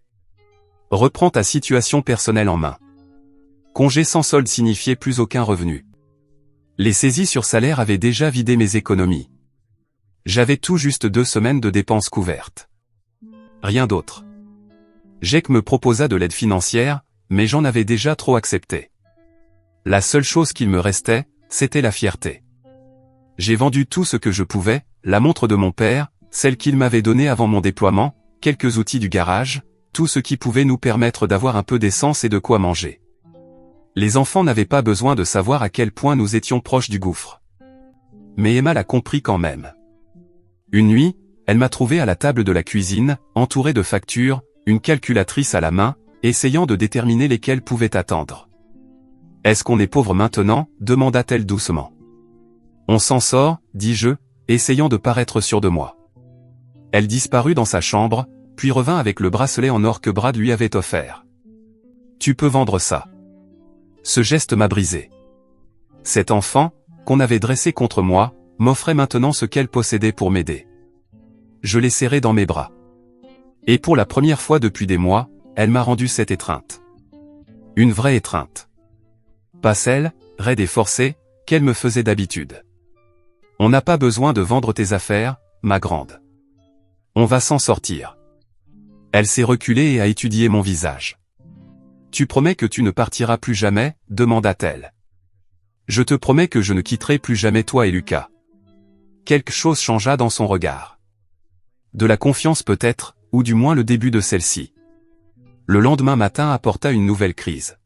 Reprends ta situation personnelle en main. Congé sans solde signifiait plus aucun revenu. Les saisies sur salaire avaient déjà vidé mes économies. J'avais tout juste 2 semaines de dépenses couvertes. Rien d'autre. Jake me proposa de l'aide financière, mais j'en avais déjà trop accepté. La seule chose qu'il me restait, c'était la fierté. J'ai vendu tout ce que je pouvais, la montre de mon père, celle qu'il m'avait donnée avant mon déploiement, quelques outils du garage, tout ce qui pouvait nous permettre d'avoir un peu d'essence et de quoi manger. Les enfants n'avaient pas besoin de savoir à quel point nous étions proches du gouffre. Mais Emma l'a compris quand même. Une nuit, elle m'a trouvé à la table de la cuisine, entouré de factures, une calculatrice à la main, essayant de déterminer lesquelles pouvaient attendre. « Est-ce qu'on est pauvre maintenant ?» demanda-t-elle doucement. « On s'en sort, dis-je, essayant de paraître sûr de moi. » Elle disparut dans sa chambre, puis revint avec le bracelet en or que Brad lui avait offert. « Tu peux vendre ça. » Ce geste m'a brisé. Cet enfant, qu'on avait dressé contre moi, m'offrait maintenant ce qu'elle possédait pour m'aider. Je l'ai serré dans mes bras. Et pour la première fois depuis des mois, elle m'a rendu cette étreinte. Une vraie étreinte. Pas celle, raide et forcée, qu'elle me faisait d'habitude. On n'a pas besoin de vendre tes affaires, ma grande. On va s'en sortir. Elle s'est reculée et a étudié mon visage. « Tu promets que tu ne partiras plus jamais ?» demanda-t-elle. Je te promets que je ne quitterai plus jamais toi et Lucas. Quelque chose changea dans son regard. De la confiance peut-être, ou du moins le début de celle-ci. Le lendemain matin apporta une nouvelle crise.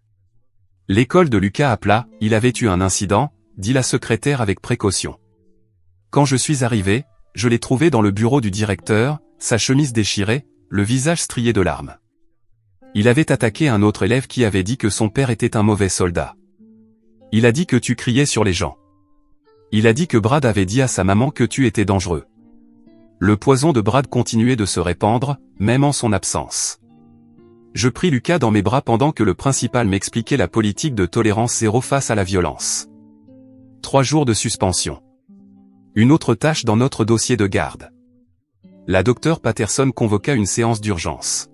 L'école de Lucas appela, il avait eu un incident, dit la secrétaire avec précaution. Quand je suis arrivé, je l'ai trouvé dans le bureau du directeur, sa chemise déchirée, le visage strié de larmes. Il avait attaqué un autre élève qui avait dit que son père était un mauvais soldat. Il a dit que tu criais sur les gens. Il a dit que Brad avait dit à sa maman que tu étais dangereux. Le poison de Brad continuait de se répandre, même en son absence. Je pris Lucas dans mes bras pendant que le principal m'expliquait la politique de tolérance zéro face à la violence. 3 jours de suspension. Une autre tâche dans notre dossier de garde. La docteure Patterson convoqua une séance d'urgence.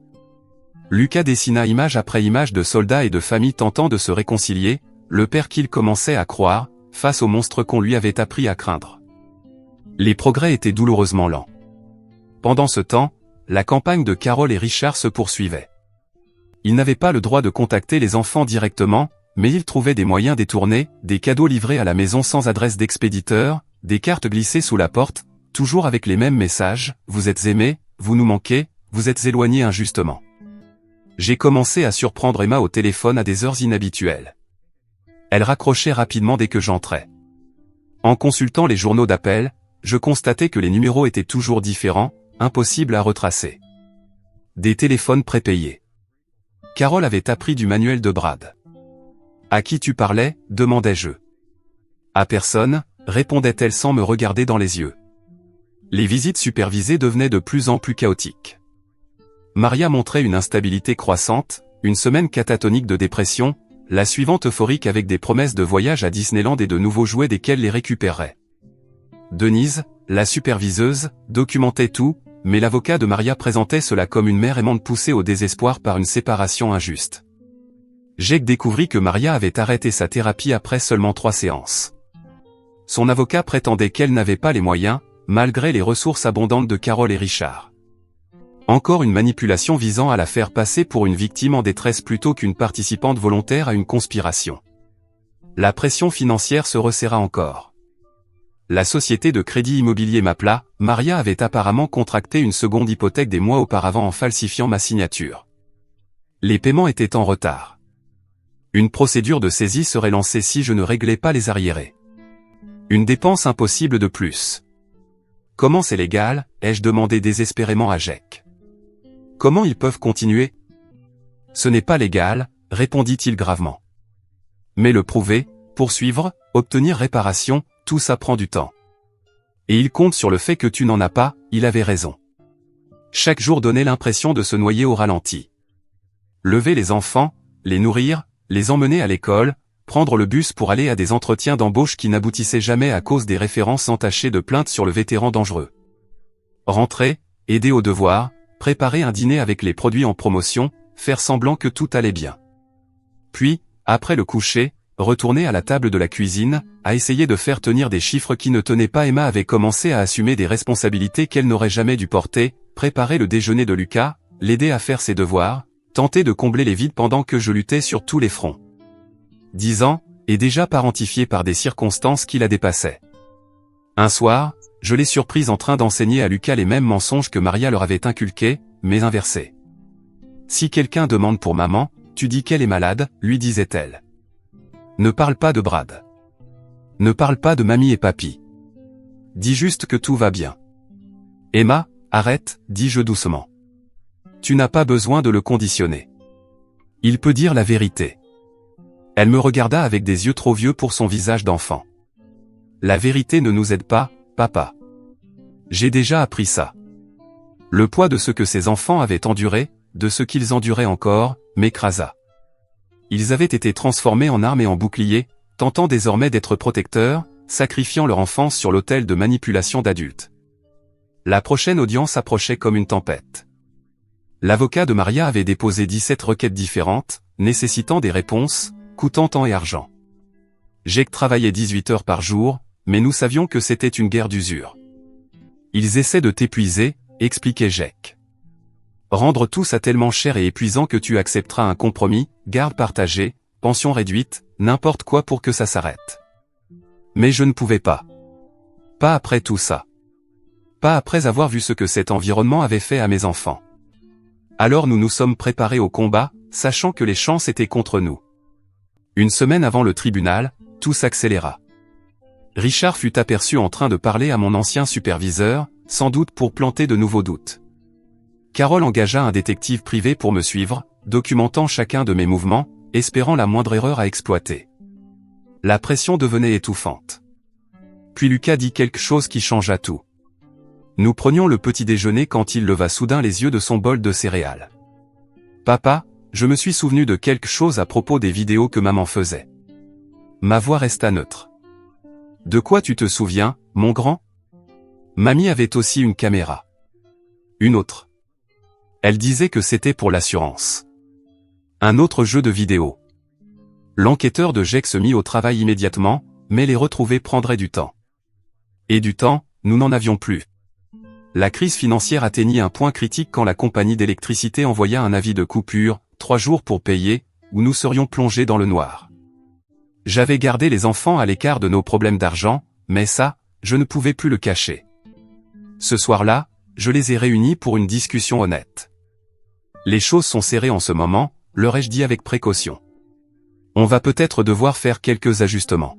Lucas dessina image après image de soldats et de familles tentant de se réconcilier, le père qu'il commençait à croire, face au monstre qu'on lui avait appris à craindre. Les progrès étaient douloureusement lents. Pendant ce temps, la campagne de Carol et Richard se poursuivait. Ils n'avaient pas le droit de contacter les enfants directement, mais ils trouvaient des moyens détournés, des cadeaux livrés à la maison sans adresse d'expéditeur, des cartes glissées sous la porte, toujours avec les mêmes messages, vous êtes aimés, vous nous manquez, vous êtes éloignés injustement. J'ai commencé à surprendre Emma au téléphone à des heures inhabituelles. Elle raccrochait rapidement dès que j'entrais. En consultant les journaux d'appel, je constatais que les numéros étaient toujours différents, impossibles à retracer. Des téléphones prépayés. Carol avait appris du manuel de Brad. À qui tu parlais, demandai-je. À personne, répondait-elle sans me regarder dans les yeux. Les visites supervisées devenaient de plus en plus chaotiques. Maria montrait une instabilité croissante, une semaine catatonique de dépression, la suivante euphorique avec des promesses de voyage à Disneyland et de nouveaux jouets desquels les récupérerait. Denise, la superviseuse, documentait tout, mais l'avocat de Maria présentait cela comme une mère aimante poussée au désespoir par une séparation injuste. Jake découvrit que Maria avait arrêté sa thérapie après seulement 3 séances. Son avocat prétendait qu'elle n'avait pas les moyens, malgré les ressources abondantes de Carol et Richard. Encore une manipulation visant à la faire passer pour une victime en détresse plutôt qu'une participante volontaire à une conspiration. La pression financière se resserra encore. La société de crédit immobilier m'appela, Maria avait apparemment contracté une seconde hypothèque des mois auparavant en falsifiant ma signature. Les paiements étaient en retard. Une procédure de saisie serait lancée si je ne réglais pas les arriérés. Une dépense impossible de plus. Comment c'est légal, ai-je demandé désespérément à Jake. Comment ils peuvent continuer? Ce n'est pas légal, répondit-il gravement. Mais le prouver, poursuivre, obtenir réparation, tout ça prend du temps. Et il compte sur le fait que tu n'en as pas, il avait raison. Chaque jour donnait l'impression de se noyer au ralenti. Lever les enfants, les nourrir, les emmener à l'école, prendre le bus pour aller à des entretiens d'embauche qui n'aboutissaient jamais à cause des références entachées de plaintes sur le vétéran dangereux. Rentrer, aider aux devoirs, préparer un dîner avec les produits en promotion, faire semblant que tout allait bien. Puis, après le coucher, retourner à la table de la cuisine, à essayer de faire tenir des chiffres qui ne tenaient pas. Emma avait commencé à assumer des responsabilités qu'elle n'aurait jamais dû porter, préparer le déjeuner de Lucas, l'aider à faire ses devoirs, tenter de combler les vides pendant que je luttais sur tous les fronts. 10 ans, et déjà parentifié par des circonstances qui la dépassaient. Un soir, je l'ai surprise en train d'enseigner à Lucas les mêmes mensonges que Maria leur avait inculqués, mais inversés. Si quelqu'un demande pour maman, tu dis qu'elle est malade, lui disait-elle. Ne parle pas de Brad. Ne parle pas de mamie et papy. Dis juste que tout va bien. Emma, arrête, dis-je doucement. Tu n'as pas besoin de le conditionner. Il peut dire la vérité. Elle me regarda avec des yeux trop vieux pour son visage d'enfant. La vérité ne nous aide pas, papa. J'ai déjà appris ça. Le poids de ce que ces enfants avaient enduré, de ce qu'ils enduraient encore, m'écrasa. Ils avaient été transformés en armes et en boucliers, tentant désormais d'être protecteurs, sacrifiant leur enfance sur l'autel de manipulation d'adultes. La prochaine audience approchait comme une tempête. L'avocat de Maria avait déposé 17 requêtes différentes, nécessitant des réponses, coûtant temps et argent. Jake travaillait 18 heures par jour, mais nous savions que c'était une guerre d'usure. Ils essaient de t'épuiser, expliquait Jake. Rendre tout ça tellement cher et épuisant que tu accepteras un compromis, garde partagée, pension réduite, n'importe quoi pour que ça s'arrête. Mais je ne pouvais pas. Pas après tout ça. Pas après avoir vu ce que cet environnement avait fait à mes enfants. Alors nous nous sommes préparés au combat, sachant que les chances étaient contre nous. Une semaine avant le tribunal, tout s'accéléra. Richard fut aperçu en train de parler à mon ancien superviseur, sans doute pour planter de nouveaux doutes. Carole engagea un détective privé pour me suivre, documentant chacun de mes mouvements, espérant la moindre erreur à exploiter. La pression devenait étouffante. Puis Lucas dit quelque chose qui changea tout. Nous prenions le petit déjeuner quand il leva soudain les yeux de son bol de céréales. « Papa, je me suis souvenu de quelque chose à propos des vidéos que maman faisait. » Ma voix resta neutre. « De quoi tu te souviens, mon grand ? » Mamie avait aussi une caméra. Une autre. Elle disait que c'était pour l'assurance. Un autre jeu de vidéo. L'enquêteur de GEC se mit au travail immédiatement, mais les retrouver prendrait du temps. Et du temps, nous n'en avions plus. La crise financière atteignit un point critique quand la compagnie d'électricité envoya un avis de coupure, 3 jours pour payer, ou nous serions plongés dans le noir. J'avais gardé les enfants à l'écart de nos problèmes d'argent, mais ça, je ne pouvais plus le cacher. Ce soir-là, je les ai réunis pour une discussion honnête. Les choses sont serrées en ce moment, leur ai-je dit avec précaution. On va peut-être devoir faire quelques ajustements.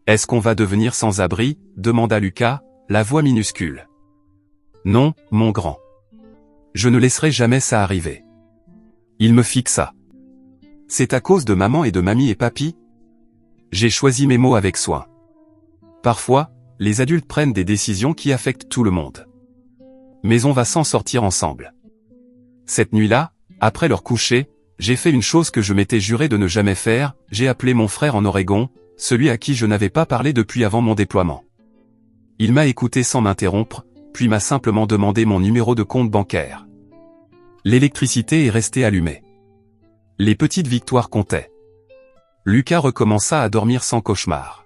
Est-ce qu'on va devenir sans abri ? Demanda Lucas, la voix minuscule. Non, mon grand. Je ne laisserai jamais ça arriver. Il me fixa. C'est à cause de maman et de mamie et papy ? J'ai choisi mes mots avec soin. Parfois, les adultes prennent des décisions qui affectent tout le monde. Mais on va s'en sortir ensemble. Cette nuit-là, après leur coucher, j'ai fait une chose que je m'étais juré de ne jamais faire, j'ai appelé mon frère en Oregon, celui à qui je n'avais pas parlé depuis avant mon déploiement. Il m'a écouté sans m'interrompre, puis m'a simplement demandé mon numéro de compte bancaire. L'électricité est restée allumée. Les petites victoires comptaient. Lucas recommença à dormir sans cauchemar.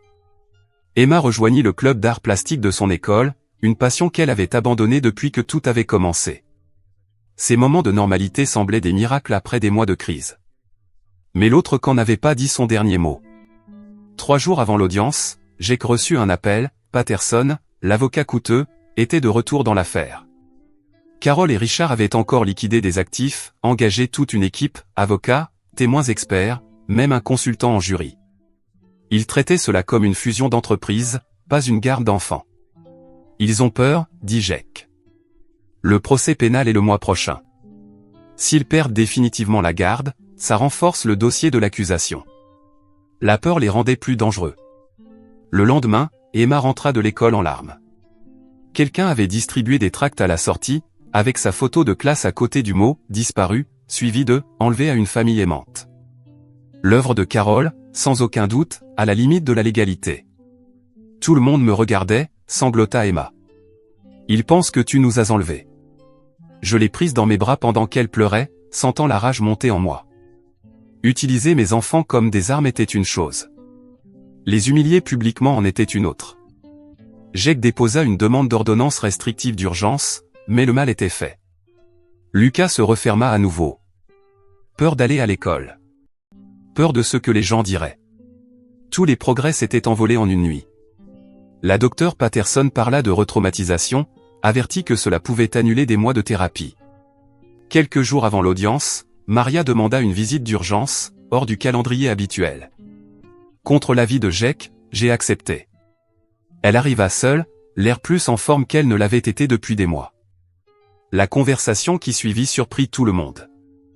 Emma rejoignit le club d'art plastique de son école, une passion qu'elle avait abandonnée depuis que tout avait commencé. Ces moments de normalité semblaient des miracles après des mois de crise. Mais l'autre camp n'avait pas dit son dernier mot. 3 jours avant l'audience, j'ai reçu un appel, Patterson, l'avocat coûteux, était de retour dans l'affaire. Carole et Richard avaient encore liquidé des actifs, engagé toute une équipe, avocats, témoins experts, même un consultant en jury. Ils traitaient cela comme une fusion d'entreprises, pas une garde d'enfants. Ils ont peur, dit Jake. Le procès pénal est le mois prochain. S'ils perdent définitivement la garde, ça renforce le dossier de l'accusation. La peur les rendait plus dangereux. Le lendemain, Emma rentra de l'école en larmes. Quelqu'un avait distribué des tracts à la sortie, avec sa photo de classe à côté du mot « disparu », suivi de « enlevé à une famille aimante ». L'œuvre de Carole, sans aucun doute, à la limite de la légalité. Tout le monde me regardait, sanglota Emma. Ils pensent que tu nous as enlevés. Je l'ai prise dans mes bras pendant qu'elle pleurait, sentant la rage monter en moi. Utiliser mes enfants comme des armes était une chose. Les humilier publiquement en était une autre. Jake déposa une demande d'ordonnance restrictive d'urgence, mais le mal était fait. Lucas se referma à nouveau. Peur d'aller à l'école. Peur de ce que les gens diraient. Tous les progrès s'étaient envolés en une nuit. La docteure Patterson parla de retraumatisation, avertit que cela pouvait annuler des mois de thérapie. Quelques jours avant l'audience, Maria demanda une visite d'urgence, hors du calendrier habituel. Contre l'avis de Jake, j'ai accepté. Elle arriva seule, l'air plus en forme qu'elle ne l'avait été depuis des mois. La conversation qui suivit surprit tout le monde.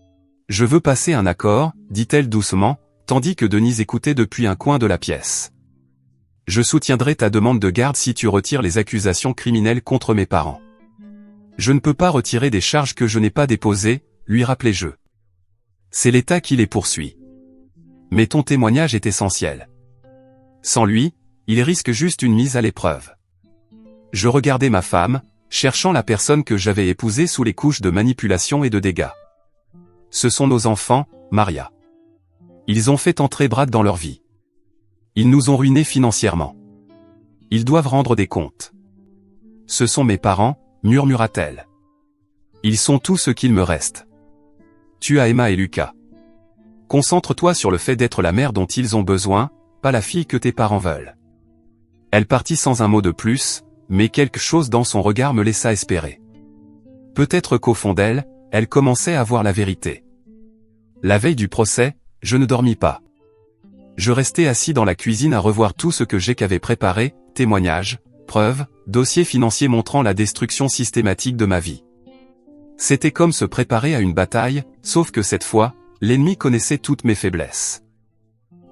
« Je veux passer un accord », dit-elle doucement, tandis que Denise écoutait depuis un coin de la pièce. « Je soutiendrai ta demande de garde si tu retires les accusations criminelles contre mes parents. Je ne peux pas retirer des charges que je n'ai pas déposées, lui rappelai-je. C'est l'État qui les poursuit. Mais ton témoignage est essentiel. Sans lui, il risque juste une mise à l'épreuve. » Je regardais ma femme, cherchant la personne que j'avais épousée sous les couches de manipulation et de dégâts. Ce sont nos enfants, Maria. Ils ont fait entrer Brad dans leur vie. Ils nous ont ruinés financièrement. Ils doivent rendre des comptes. Ce sont mes parents, murmura-t-elle. Ils sont tout ce qu'il me reste. Tu as Emma et Lucas. Concentre-toi sur le fait d'être la mère dont ils ont besoin, pas la fille que tes parents veulent. Elle partit sans un mot de plus, mais quelque chose dans son regard me laissa espérer. Peut-être qu'au fond d'elle, elle commençait à voir la vérité. La veille du procès, je ne dormis pas. Je restais assis dans la cuisine à revoir tout ce que Jake avait préparé, témoignages, preuves, dossiers financiers montrant la destruction systématique de ma vie. C'était comme se préparer à une bataille, sauf que cette fois, l'ennemi connaissait toutes mes faiblesses.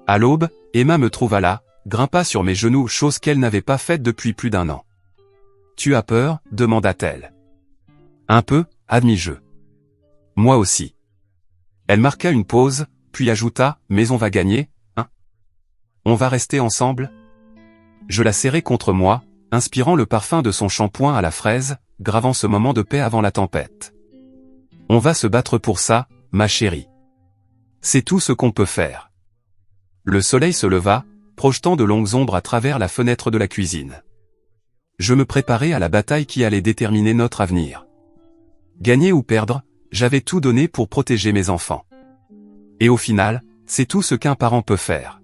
À l'aube, Emma me trouva là, grimpa sur mes genoux, chose qu'elle n'avait pas faite depuis plus d'1 an. « Tu as peur ?» demanda-t-elle. « Un peu, admis-je. »« Moi aussi. » Elle marqua une pause, puis ajouta, « Mais on va gagner, hein? On va rester ensemble ?» Je la serrai contre moi, inspirant le parfum de son shampoing à la fraise, gravant ce moment de paix avant la tempête. « On va se battre pour ça, ma chérie. C'est tout ce qu'on peut faire. » Le soleil se leva, projetant de longues ombres à travers la fenêtre de la cuisine. Je me préparais à la bataille qui allait déterminer notre avenir. Gagner ou perdre, j'avais tout donné pour protéger mes enfants. Et au final, c'est tout ce qu'un parent peut faire.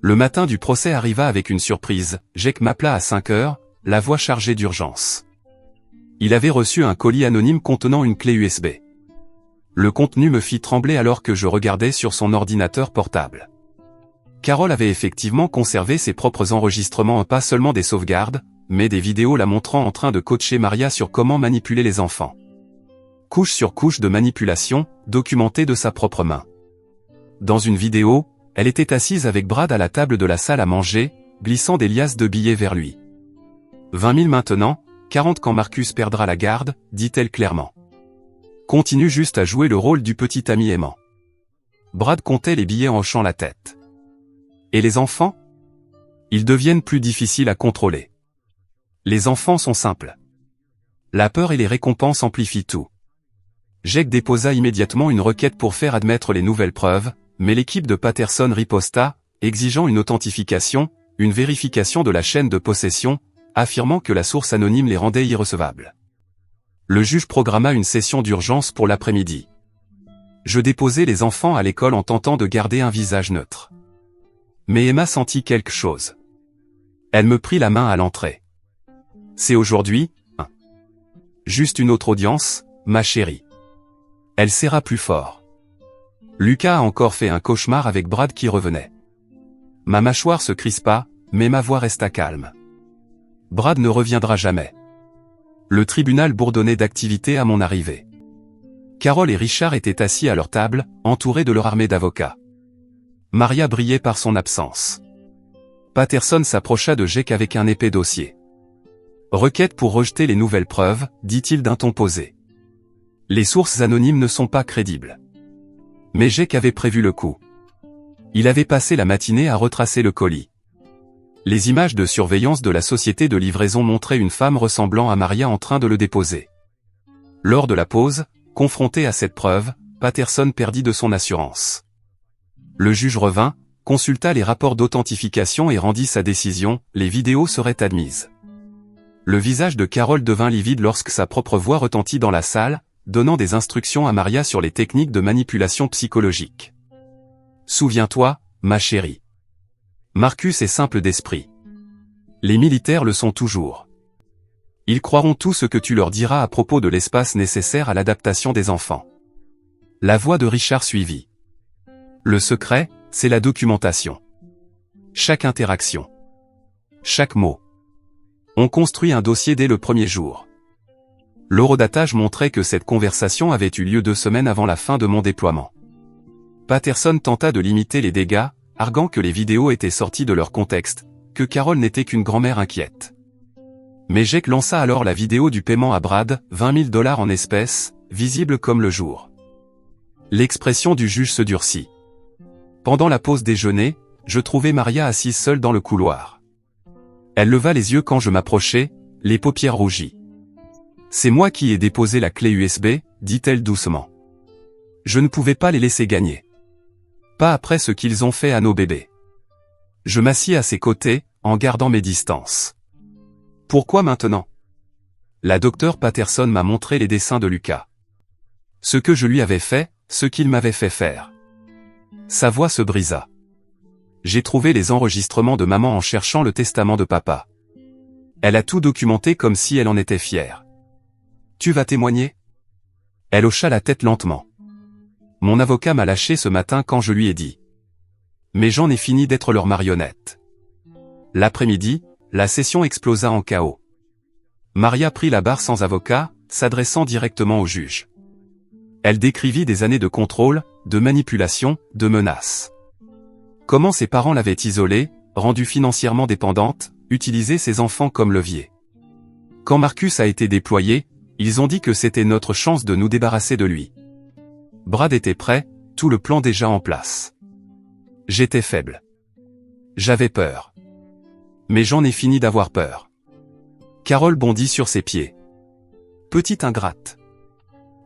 Le matin du procès arriva avec une surprise. Jake m'appela à 5 heures, la voix chargée d'urgence. Il avait reçu un colis anonyme contenant une clé USB. Le contenu me fit trembler alors que je regardais sur son ordinateur portable. Carole avait effectivement conservé ses propres enregistrements, pas seulement des sauvegardes, mais des vidéos la montrant en train de coacher Maria sur comment manipuler les enfants. Couche sur couche de manipulation, documentée de sa propre main. Dans une vidéo, elle était assise avec Brad à la table de la salle à manger, glissant des liasses de billets vers lui. 20 000 maintenant, 40 quand Marcus perdra la garde, dit-elle clairement. Continue juste à jouer le rôle du petit ami aimant. Brad comptait les billets en hochant la tête. Et les enfants? Ils deviennent plus difficiles à contrôler. Les enfants sont simples. La peur et les récompenses amplifient tout. Jake déposa immédiatement une requête pour faire admettre les nouvelles preuves, mais l'équipe de Patterson riposta, exigeant une authentification, une vérification de la chaîne de possession, affirmant que la source anonyme les rendait irrecevables. Le juge programma une session d'urgence pour l'après-midi. Je déposai les enfants à l'école en tentant de garder un visage neutre. Mais Emma sentit quelque chose. Elle me prit la main à l'entrée. « C'est aujourd'hui, hein? Juste une autre audience, ma chérie. » Elle serra plus fort. Lucas a encore fait un cauchemar avec Brad qui revenait. Ma mâchoire se crispa, mais ma voix resta calme. Brad ne reviendra jamais. Le tribunal bourdonnait d'activité à mon arrivée. Carole et Richard étaient assis à leur table, entourés de leur armée d'avocats. Maria brillait par son absence. Patterson s'approcha de Jake avec un épais dossier. « Requête pour rejeter les nouvelles preuves », dit-il d'un ton posé. « Les sources anonymes ne sont pas crédibles. » Mais Jake avait prévu le coup. Il avait passé la matinée à retracer le colis. Les images de surveillance de la société de livraison montraient une femme ressemblant à Maria en train de le déposer. Lors de la pause, confronté à cette preuve, Patterson perdit de son assurance. Le juge revint, consulta les rapports d'authentification et rendit sa décision, les vidéos seraient admises. Le visage de Carole devint livide lorsque sa propre voix retentit dans la salle, donnant des instructions à Maria sur les techniques de manipulation psychologique. « Souviens-toi, ma chérie. Marcus est simple d'esprit. Les militaires le sont toujours. Ils croiront tout ce que tu leur diras à propos de l'espace nécessaire à l'adaptation des enfants. » La voix de Richard suivit. « Le secret, c'est la documentation. Chaque interaction. Chaque mot. On construit un dossier dès le premier jour. » L'horodatage montrait que cette conversation avait eu lieu 2 semaines avant la fin de mon déploiement. Patterson tenta de limiter les dégâts, arguant que les vidéos étaient sorties de leur contexte, que Carole n'était qu'une grand-mère inquiète. Mais Jake lança alors la vidéo du paiement à Brad, 20 000 $ en espèces, visible comme le jour. L'expression du juge se durcit. Pendant la pause déjeuner, je trouvai Maria assise seule dans le couloir. Elle leva les yeux quand je m'approchai, les paupières rougies. « C'est moi qui ai déposé la clé USB, dit-elle doucement. Je ne pouvais pas les laisser gagner. Pas après ce qu'ils ont fait à nos bébés. » Je m'assis à ses côtés, en gardant mes distances. « Pourquoi maintenant ?» La docteure Patterson m'a montré les dessins de Lucas. Ce que je lui avais fait, ce qu'il m'avait fait faire. Sa voix se brisa. J'ai trouvé les enregistrements de maman en cherchant le testament de papa. Elle a tout documenté comme si elle en était fière. Tu vas témoigner? Elle hocha la tête lentement. Mon avocat m'a lâché ce matin quand je lui ai dit. Mais j'en ai fini d'être leur marionnette. L'après-midi, la session explosa en chaos. Maria prit la barre sans avocat, s'adressant directement au juge. Elle décrivit des années de contrôle, de manipulation, de menaces. Comment ses parents l'avaient isolée, rendue financièrement dépendante, utilisé ses enfants comme levier. Quand Marcus a été déployé, ils ont dit que c'était notre chance de nous débarrasser de lui. Brad était prêt, tout le plan déjà en place. J'étais faible. J'avais peur. Mais j'en ai fini d'avoir peur. Carol bondit sur ses pieds. Petite ingrate.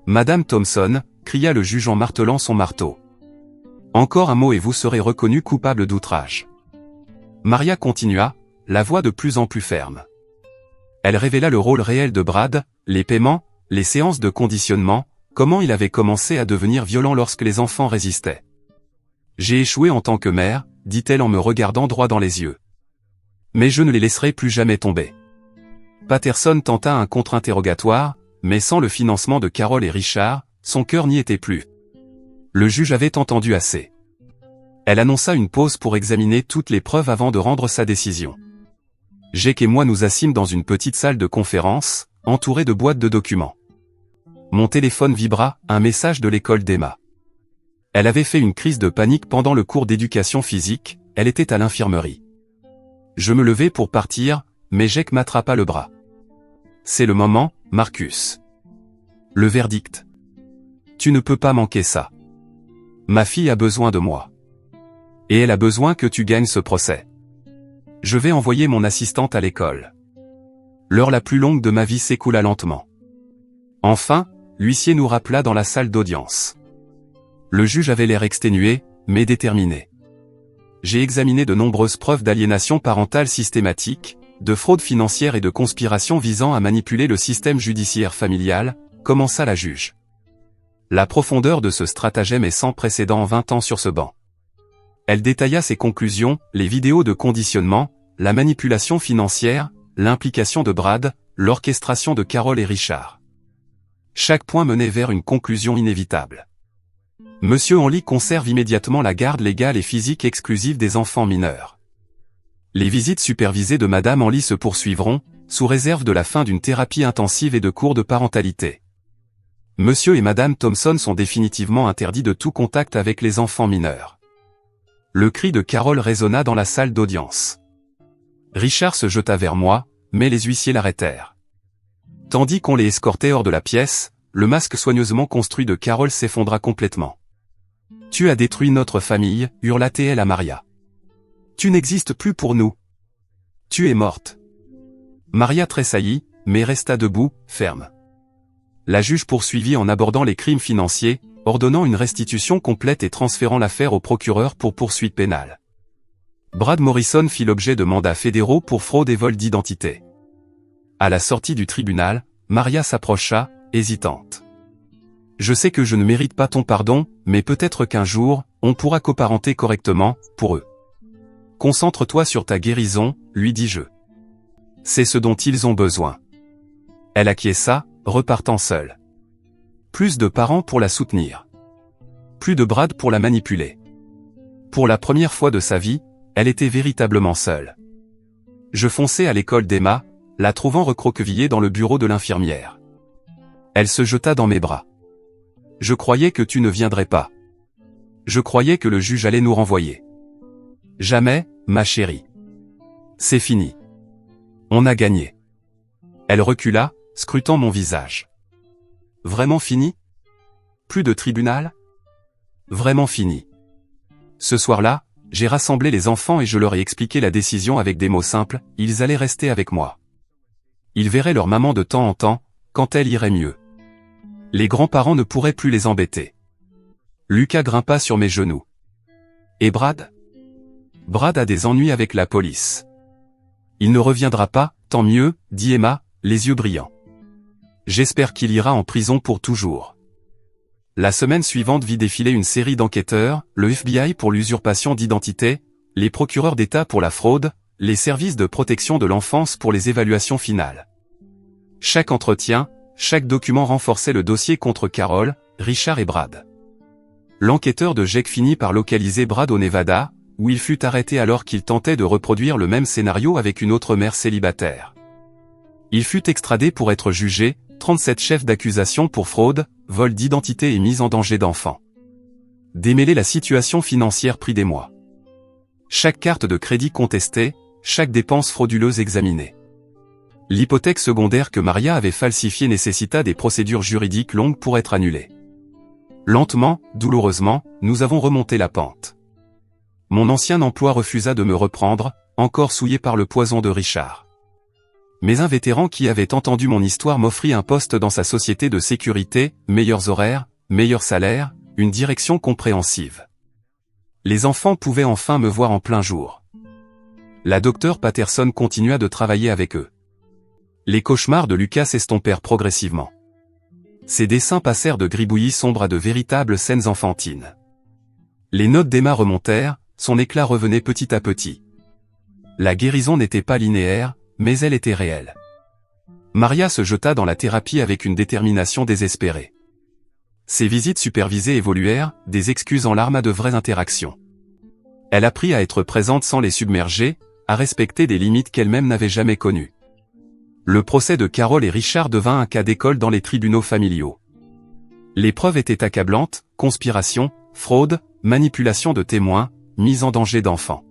Madame Thompson, cria le juge en martelant son marteau. Encore un mot et vous serez reconnu coupable d'outrage. Maria continua, la voix de plus en plus ferme. Elle révéla le rôle réel de Brad, les paiements, les séances de conditionnement, comment il avait commencé à devenir violent lorsque les enfants résistaient. J'ai échoué en tant que mère, dit-elle en me regardant droit dans les yeux. Mais je ne les laisserai plus jamais tomber. Patterson tenta un contre-interrogatoire, mais sans le financement de Carol et Richard, son cœur n'y était plus. Le juge avait entendu assez. Elle annonça une pause pour examiner toutes les preuves avant de rendre sa décision. Jake et moi nous assîmes dans une petite salle de conférence, entourée de boîtes de documents. Mon téléphone vibra, un message de l'école d'Emma. Elle avait fait une crise de panique pendant le cours d'éducation physique, elle était à l'infirmerie. Je me levai pour partir, mais Jake m'attrapa le bras. C'est le moment, Marcus. Le verdict. Tu ne peux pas manquer ça. Ma fille a besoin de moi. Et elle a besoin que tu gagnes ce procès. Je vais envoyer mon assistante à l'école. L'heure la plus longue de ma vie s'écoula lentement. Enfin, l'huissier nous rappela dans la salle d'audience. Le juge avait l'air exténué, mais déterminé. J'ai examiné de nombreuses preuves d'aliénation parentale systématique, de fraude financière et de conspiration visant à manipuler le système judiciaire familial, commença la juge. La profondeur de ce stratagème est sans précédent en 20 ans sur ce banc. Elle détailla ses conclusions, les vidéos de conditionnement, la manipulation financière, l'implication de Brad, l'orchestration de Carol et Richard. Chaque point menait vers une conclusion inévitable. Monsieur Henley conserve immédiatement la garde légale et physique exclusive des enfants mineurs. Les visites supervisées de Madame Henley se poursuivront, sous réserve de la fin d'une thérapie intensive et de cours de parentalité. Monsieur et Madame Thompson sont définitivement interdits de tout contact avec les enfants mineurs. Le cri de Carol résonna dans la salle d'audience. Richard se jeta vers moi, mais les huissiers l'arrêtèrent. Tandis qu'on les escortait hors de la pièce, le masque soigneusement construit de Carol s'effondra complètement. « Tu as détruit notre famille » hurla-t-elle à Maria. « Tu n'existes plus pour nous. Tu es morte. » Maria tressaillit, mais resta debout, ferme. La juge poursuivit en abordant les crimes financiers, ordonnant une restitution complète et transférant l'affaire au procureur pour poursuite pénale. Brad Morrison fit l'objet de mandats fédéraux pour fraude et vol d'identité. À la sortie du tribunal, Maria s'approcha, hésitante. « Je sais que je ne mérite pas ton pardon, mais peut-être qu'un jour, on pourra coparenter correctement, pour eux. Concentre-toi sur ta guérison, lui dis-je. C'est ce dont ils ont besoin. » Elle acquiesça, repartant seule. Plus de parents pour la soutenir. Plus de Brad pour la manipuler. Pour la première fois de sa vie, elle était véritablement seule. Je fonçai à l'école d'Emma, la trouvant recroquevillée dans le bureau de l'infirmière. Elle se jeta dans mes bras. « Je croyais que tu ne viendrais pas. Je croyais que le juge allait nous renvoyer. »« Jamais, ma chérie. C'est fini. On a gagné. » Elle recula, scrutant mon visage. « Vraiment fini? Plus de tribunal? Vraiment fini. » Ce soir-là, j'ai rassemblé les enfants et je leur ai expliqué la décision avec des mots simples, ils allaient rester avec moi. Ils verraient leur maman de temps en temps, quand elle irait mieux. Les grands-parents ne pourraient plus les embêter. Lucas grimpa sur mes genoux. Et Brad? Brad a des ennuis avec la police. Il ne reviendra pas, tant mieux, dit Emma, les yeux brillants. J'espère qu'il ira en prison pour toujours. La semaine suivante vit défiler une série d'enquêteurs, le FBI pour l'usurpation d'identité, les procureurs d'État pour la fraude, les services de protection de l'enfance pour les évaluations finales. Chaque entretien, chaque document renforçait le dossier contre Carole, Richard et Brad. L'enquêteur de GEC finit par localiser Brad au Nevada, où il fut arrêté alors qu'il tentait de reproduire le même scénario avec une autre mère célibataire. Il fut extradé pour être jugé, 37 chefs d'accusation pour fraude, vol d'identité et mise en danger d'enfants. Démêler la situation financière prit des mois. Chaque carte de crédit contestée, chaque dépense frauduleuse examinée. L'hypothèque secondaire que Maria avait falsifiée nécessita des procédures juridiques longues pour être annulée. Lentement, douloureusement, nous avons remonté la pente. Mon ancien emploi refusa de me reprendre, encore souillé par le poison de Richard. Mais un vétéran qui avait entendu mon histoire m'offrit un poste dans sa société de sécurité, meilleurs horaires, meilleurs salaires, une direction compréhensive. Les enfants pouvaient enfin me voir en plein jour. La docteure Patterson continua de travailler avec eux. Les cauchemars de Lucas s'estompèrent progressivement. Ses dessins passèrent de gribouillis sombres à de véritables scènes enfantines. Les notes d'Emma remontèrent, son éclat revenait petit à petit. La guérison n'était pas linéaire, mais elle était réelle. Maria se jeta dans la thérapie avec une détermination désespérée. Ses visites supervisées évoluèrent, des excuses en larmes à de vraies interactions. Elle apprit à être présente sans les submerger, à respecter des limites qu'elle-même n'avait jamais connues. Le procès de Carole et Richard devint un cas d'école dans les tribunaux familiaux. Les preuves étaient accablantes, conspiration, fraude, manipulation de témoins, mise en danger d'enfants.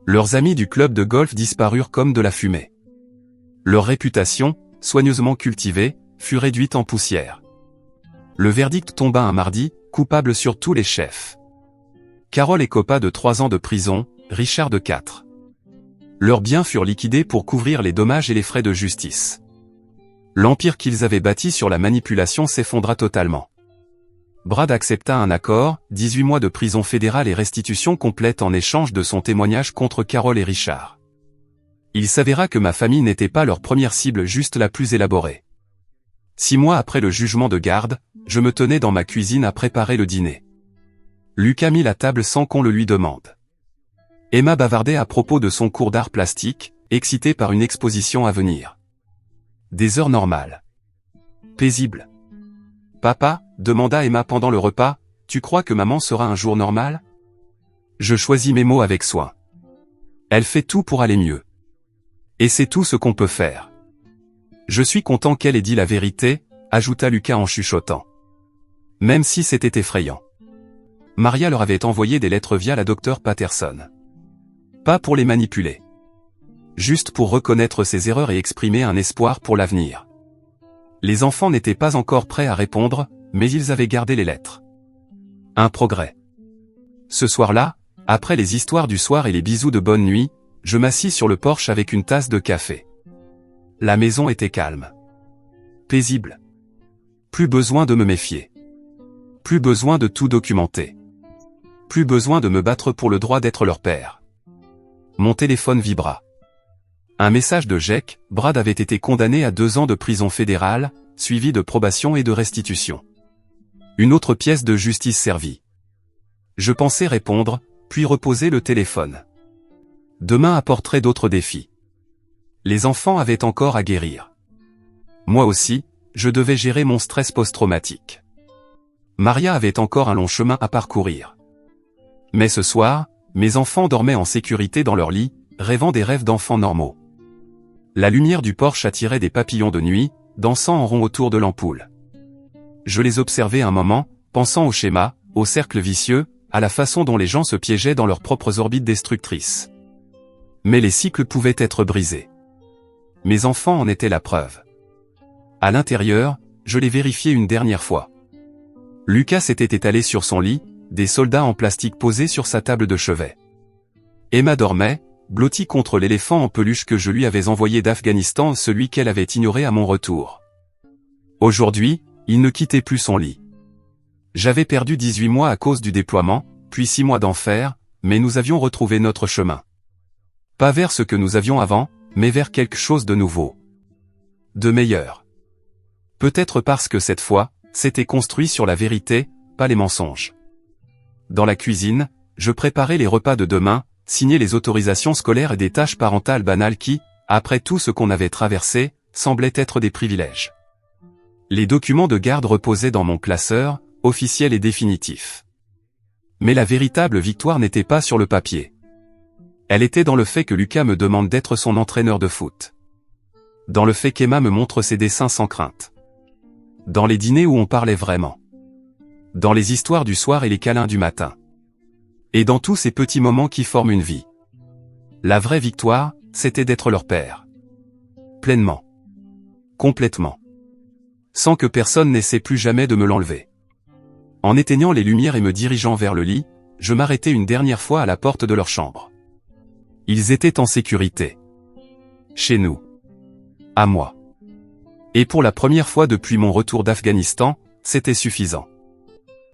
Leurs amis du club de golf disparurent comme de la fumée. Leur réputation, soigneusement cultivée, fut réduite en poussière. Le verdict tomba un mardi, coupable sur tous les chefs. Carole écopa de 3 ans de prison, Richard de 4. Leurs biens furent liquidés pour couvrir les dommages et les frais de justice. L'empire qu'ils avaient bâti sur la manipulation s'effondra totalement. Brad accepta un accord, 18 mois de prison fédérale et restitution complète en échange de son témoignage contre Carole et Richard. Il s'avéra que ma famille n'était pas leur première cible, juste la plus élaborée. 6 mois après le jugement de garde, je me tenais dans ma cuisine à préparer le dîner. Lucas mit la table sans qu'on le lui demande. Emma bavardait à propos de son cours d'art plastique, excitée par une exposition à venir. Des heures normales. Paisibles. Papa, demanda Emma pendant le repas, tu crois que maman sera un jour normal? Je choisis mes mots avec soin. Elle fait tout pour aller mieux. Et c'est tout ce qu'on peut faire. Je suis content qu'elle ait dit la vérité, ajouta Lucas en chuchotant. Même si c'était effrayant. Maria leur avait envoyé des lettres via la docteure Patterson. Pas pour les manipuler. Juste pour reconnaître ses erreurs et exprimer un espoir pour l'avenir. Les enfants n'étaient pas encore prêts à répondre, mais ils avaient gardé les lettres. Un progrès. Ce soir-là, après les histoires du soir et les bisous de bonne nuit, je m'assis sur le porche avec une tasse de café. La maison était calme. Paisible. Plus besoin de me méfier. Plus besoin de tout documenter. Plus besoin de me battre pour le droit d'être leur père. Mon téléphone vibra. Un message de GEC, Brad avait été condamné à 2 ans de prison fédérale, suivi de probation et de restitution. Une autre pièce de justice servie. Je pensais répondre, puis reposer le téléphone. Demain apporterait d'autres défis. Les enfants avaient encore à guérir. Moi aussi, je devais gérer mon stress post-traumatique. Maria avait encore un long chemin à parcourir. Mais ce soir, mes enfants dormaient en sécurité dans leur lit, rêvant des rêves d'enfants normaux. La lumière du porche attirait des papillons de nuit, dansant en rond autour de l'ampoule. Je les observais un moment, pensant au schéma, au cercle vicieux, à la façon dont les gens se piégeaient dans leurs propres orbites destructrices. Mais les cycles pouvaient être brisés. Mes enfants en étaient la preuve. À l'intérieur, je les vérifiais une dernière fois. Lucas s'était étalé sur son lit, des soldats en plastique posés sur sa table de chevet. Emma dormait, blottie contre l'éléphant en peluche que je lui avais envoyé d'Afghanistan, celui qu'elle avait ignoré à mon retour. Aujourd'hui, il ne quittait plus son lit. J'avais perdu 18 mois à cause du déploiement, puis 6 mois d'enfer, mais nous avions retrouvé notre chemin. Pas vers ce que nous avions avant, mais vers quelque chose de nouveau. De meilleur. Peut-être parce que cette fois, c'était construit sur la vérité, pas les mensonges. Dans la cuisine, je préparais les repas de demain, signer les autorisations scolaires et des tâches parentales banales qui, après tout ce qu'on avait traversé, semblaient être des privilèges. Les documents de garde reposaient dans mon classeur, officiel et définitif. Mais la véritable victoire n'était pas sur le papier. Elle était dans le fait que Lucas me demande d'être son entraîneur de foot. Dans le fait qu'Emma me montre ses dessins sans crainte. Dans les dîners où on parlait vraiment. Dans les histoires du soir et les câlins du matin. Et dans tous ces petits moments qui forment une vie. La vraie victoire, c'était d'être leur père. Pleinement. Complètement. Sans que personne n'essaie plus jamais de me l'enlever. En éteignant les lumières et me dirigeant vers le lit, je m'arrêtai une dernière fois à la porte de leur chambre. Ils étaient en sécurité. Chez nous. À moi. Et pour la première fois depuis mon retour d'Afghanistan, c'était suffisant.